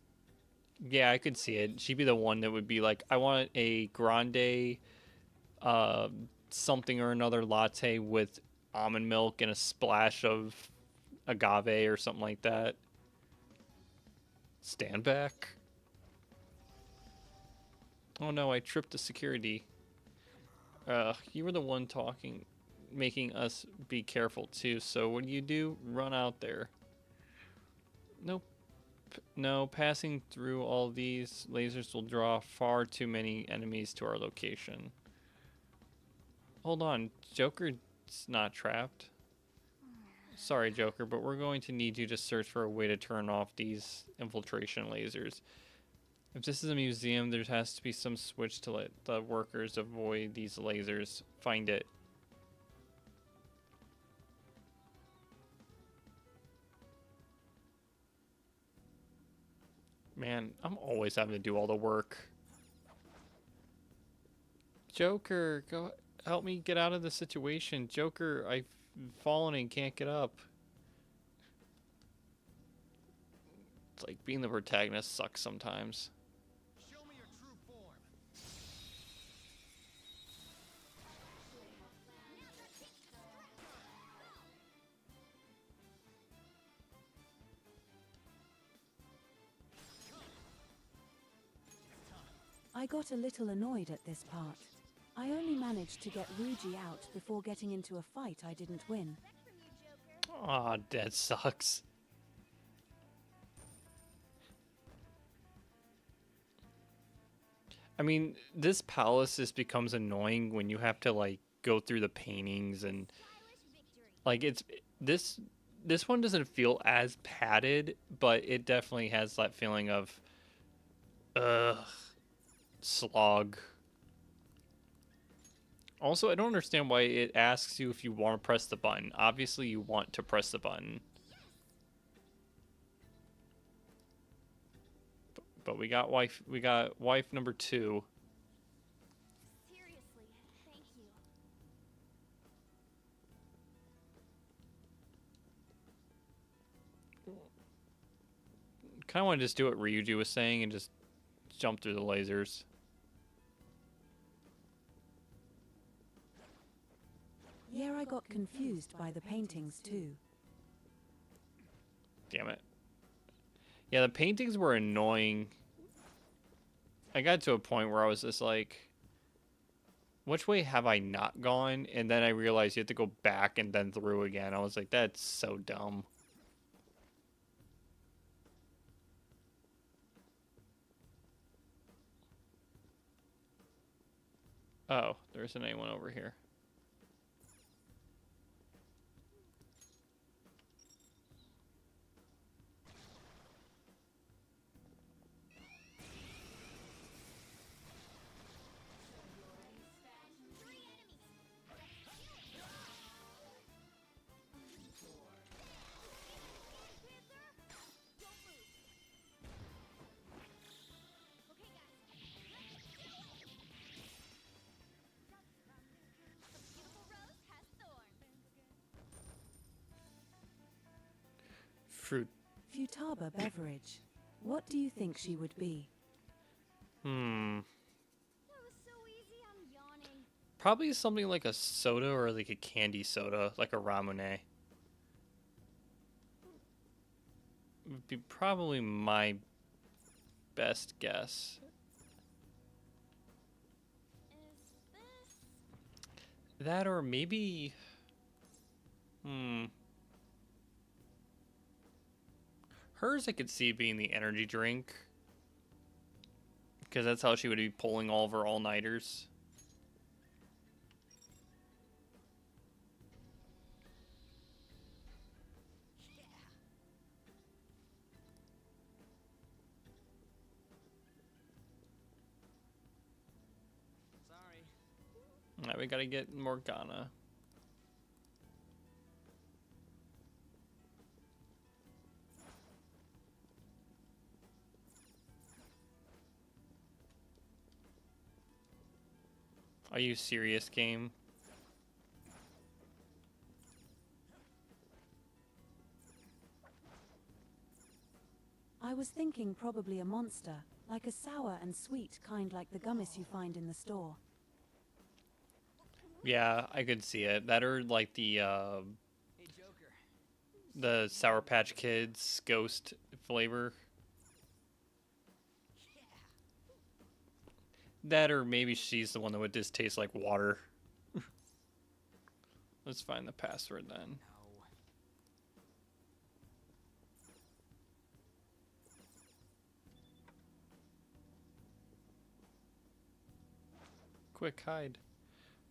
Yeah, I could see it. She'd be the one that would be like, I want a grande, something or another latte with almond milk and a splash of agave or something like that. Stand back. Oh no, I tripped the security. You were the one talking, making us be careful too. So what do? Run out there. Nope. No, passing through all these lasers will draw far too many enemies to our location. Hold on, Joker's not trapped. Sorry, Joker, but we're going to need you to search for a way to turn off these infiltration lasers. If this is a museum, there has to be some switch to let the workers avoid these lasers. Find it. Man, I'm always having to do all the work. Joker, go help me get out of the situation. Joker, I've fallen and can't get up. It's like being the protagonist sucks sometimes. Show me your true form. I got a little annoyed at this part. I only managed to get Ryuji out before getting into a fight I didn't win. Aw, that sucks. I mean, this palace just becomes annoying when you have to like go through the paintings and like this one doesn't feel as padded, but it definitely has that feeling of slog. Also, I don't understand why it asks you if you want to press the button. Obviously, you want to press the button. But we got wife number 2. Seriously, thank you. Kind of want to just do what Ryuji was saying and just jump through the lasers. Yeah, I got confused by the paintings too. Damn it. Yeah, the paintings were annoying. I got to a point where I was just like, which way have I not gone? And then I realized you have to go back and then through again. I was like, that's so dumb. Oh, there isn't anyone over here. Fruit. Futaba beverage. What do you think she would be? That was so easy, I'm yawning. Probably something like a soda or like a candy soda, like a Ramune. Would be probably my best guess. Is this... That or maybe... Hers I could see being the energy drink. Because that's how she would be pulling all of her all-nighters. Sorry. Alright, we gotta get Morgana. Are you serious, game? I was thinking probably a monster, like a sour and sweet kind like the gummies you find in the store. Yeah, I could see it. That or like the Hey, Joker. the Sour Patch Kids ghost flavor. That, or maybe she's the one that would just taste like water. Let's find the password then. No. Quick, hide.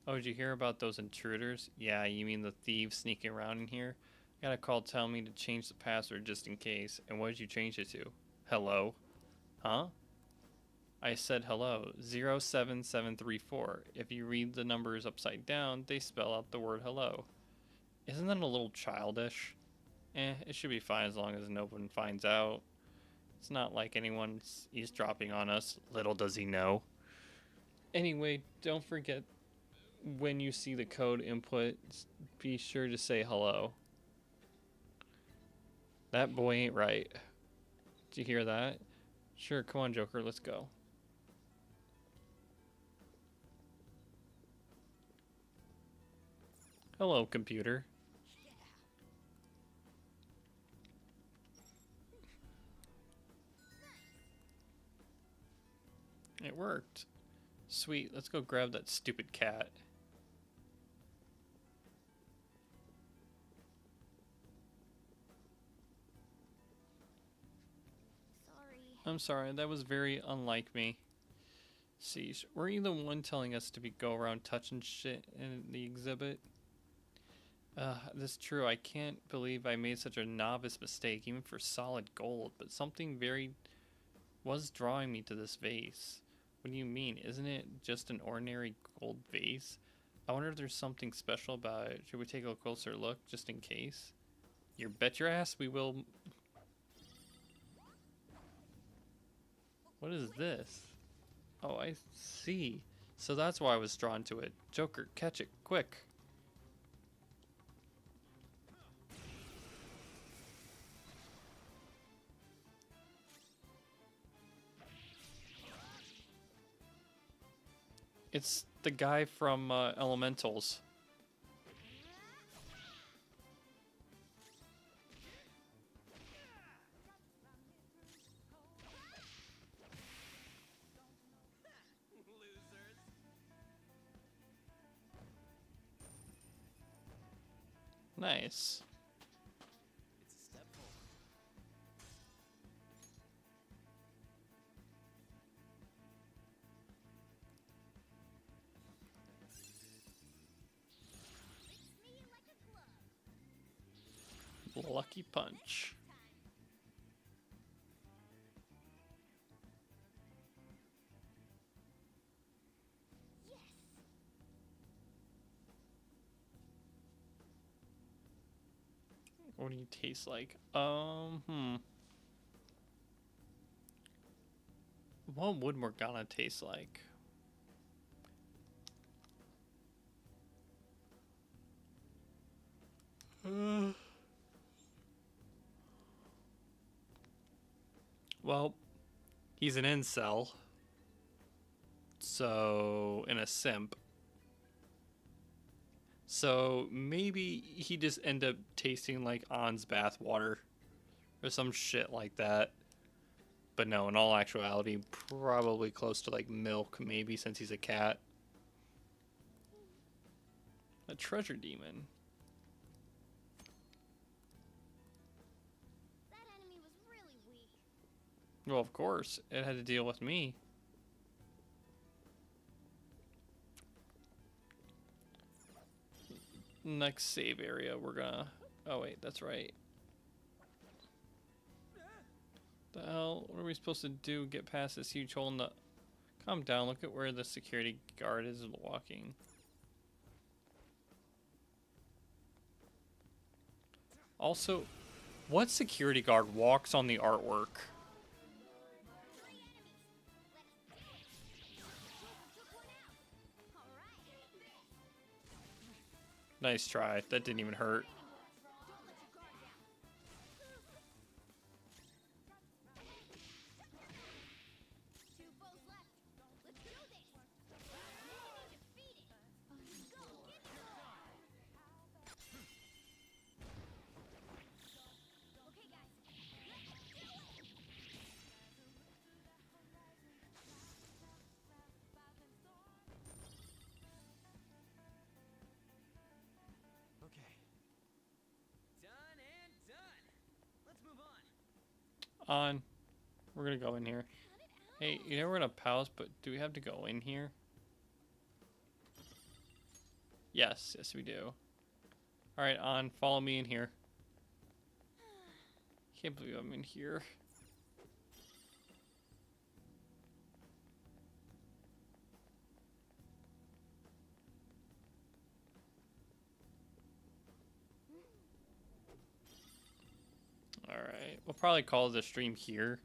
Oh, did you hear about those intruders? Yeah, you mean the thieves sneaking around in here? I got a call telling me to change the password just in case. And what did you change it to? Hello? Huh? I said hello. 07734. If you read the numbers upside down, they spell out the word hello. Isn't that a little childish? It should be fine as long as no one finds out. It's not like anyone's eavesdropping on us. Little does he know. Anyway, don't forget when you see the code input, be sure to say hello. That boy ain't right. Did you hear that? Sure, come on, Joker, let's go. Hello, computer. It worked. Sweet, let's go grab that stupid cat. Sorry. I'm sorry, that was very unlike me. Sheesh, were you the one telling us to go around touching shit in the exhibit? That's true. I can't believe I made such a novice mistake, even for solid gold, but something very was drawing me to this vase. What do you mean? Isn't it just an ordinary gold vase? I wonder if there's something special about it. Should we take a closer look, just in case? You bet your ass we will. What is this? Oh, I see. So that's why I was drawn to it. Joker, catch it, quick. It's the guy from Elementals. Nice. It's a step forward. Fix me like a glove. Lucky punch. Yes. What do you taste like? What would Morgana taste like? Well, he's an incel. So, and a simp. So, maybe he just end up tasting like Ann's bathwater. Or some shit like that. But no, in all actuality, probably close to like milk, maybe, since he's a cat. A treasure demon. That enemy was really weak. Well, of course, it had to deal with me. Next save area, we're gonna... Oh, wait, that's right. The hell? What are we supposed to do? Get past this huge hole in the... Calm down, look at where the security guard is walking. Also, what security guard walks on the artwork? Nice try. That didn't even hurt. Two foes left. Let's do this. Enemy defeated. Go, get it. On. We're gonna go in here. Hey, you know we're gonna pause, but do we have to go in here? Yes, yes we do. Alright, On, follow me in here. Can't believe I'm in here. Alright, we'll probably call the stream here.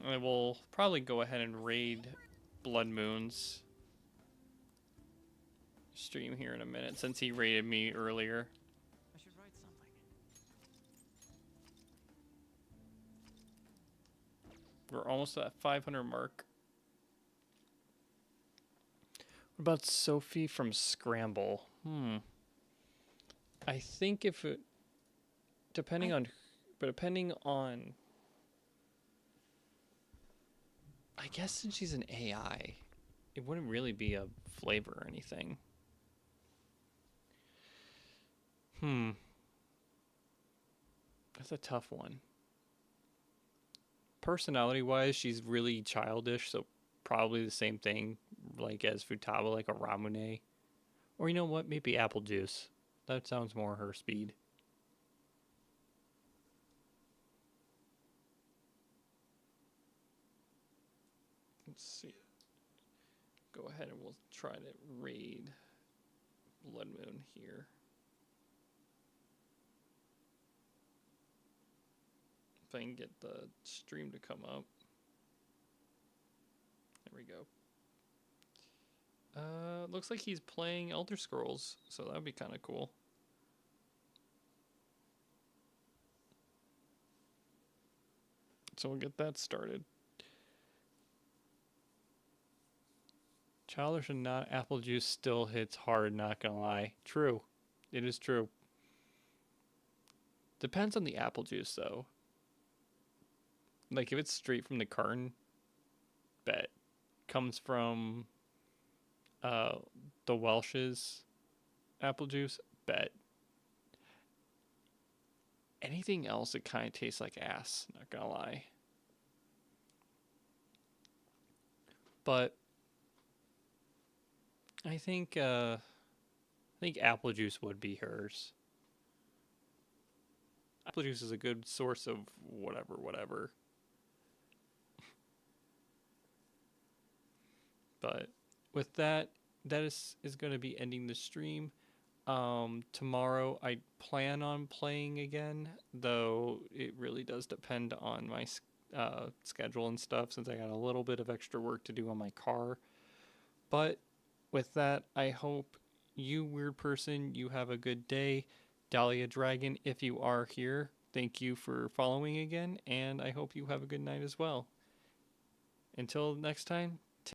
And we'll probably go ahead and raid Blood Moon's stream here in a minute, since he raided me earlier. I should write something. We're almost at that 500 mark. What about Sophie from Scramble? I think if it... Depending on... I guess since she's an AI, it wouldn't really be a flavor or anything. That's a tough one. Personality-wise, she's really childish, so probably the same thing, like as Futaba, like a Ramune. Or you know what? Maybe Apple Juice. That sounds more her speed. Let's see. Go ahead and we'll try to raid Blood Moon here. If I can get the stream to come up. There we go. Looks like he's playing Elder Scrolls, so that would be kind of cool. So we'll get that started. Childish and not apple juice still hits hard, not gonna lie. True. It is true. Depends on the apple juice, though. Like, if it's straight from the carton, bet. Comes from the Welsh's apple juice, bet. Anything else, it kind of tastes like ass, not gonna lie. But I think apple juice would be hers. Apple juice is a good source of whatever. But with that is going to be ending the stream. Tomorrow I plan on playing again, though it really does depend on my schedule and stuff, since I got a little bit of extra work to do on my car. But with that, I hope you, weird person, you have a good day. Dahlia Dragon, if you are here, thank you for following again, and I hope you have a good night as well. Until next time,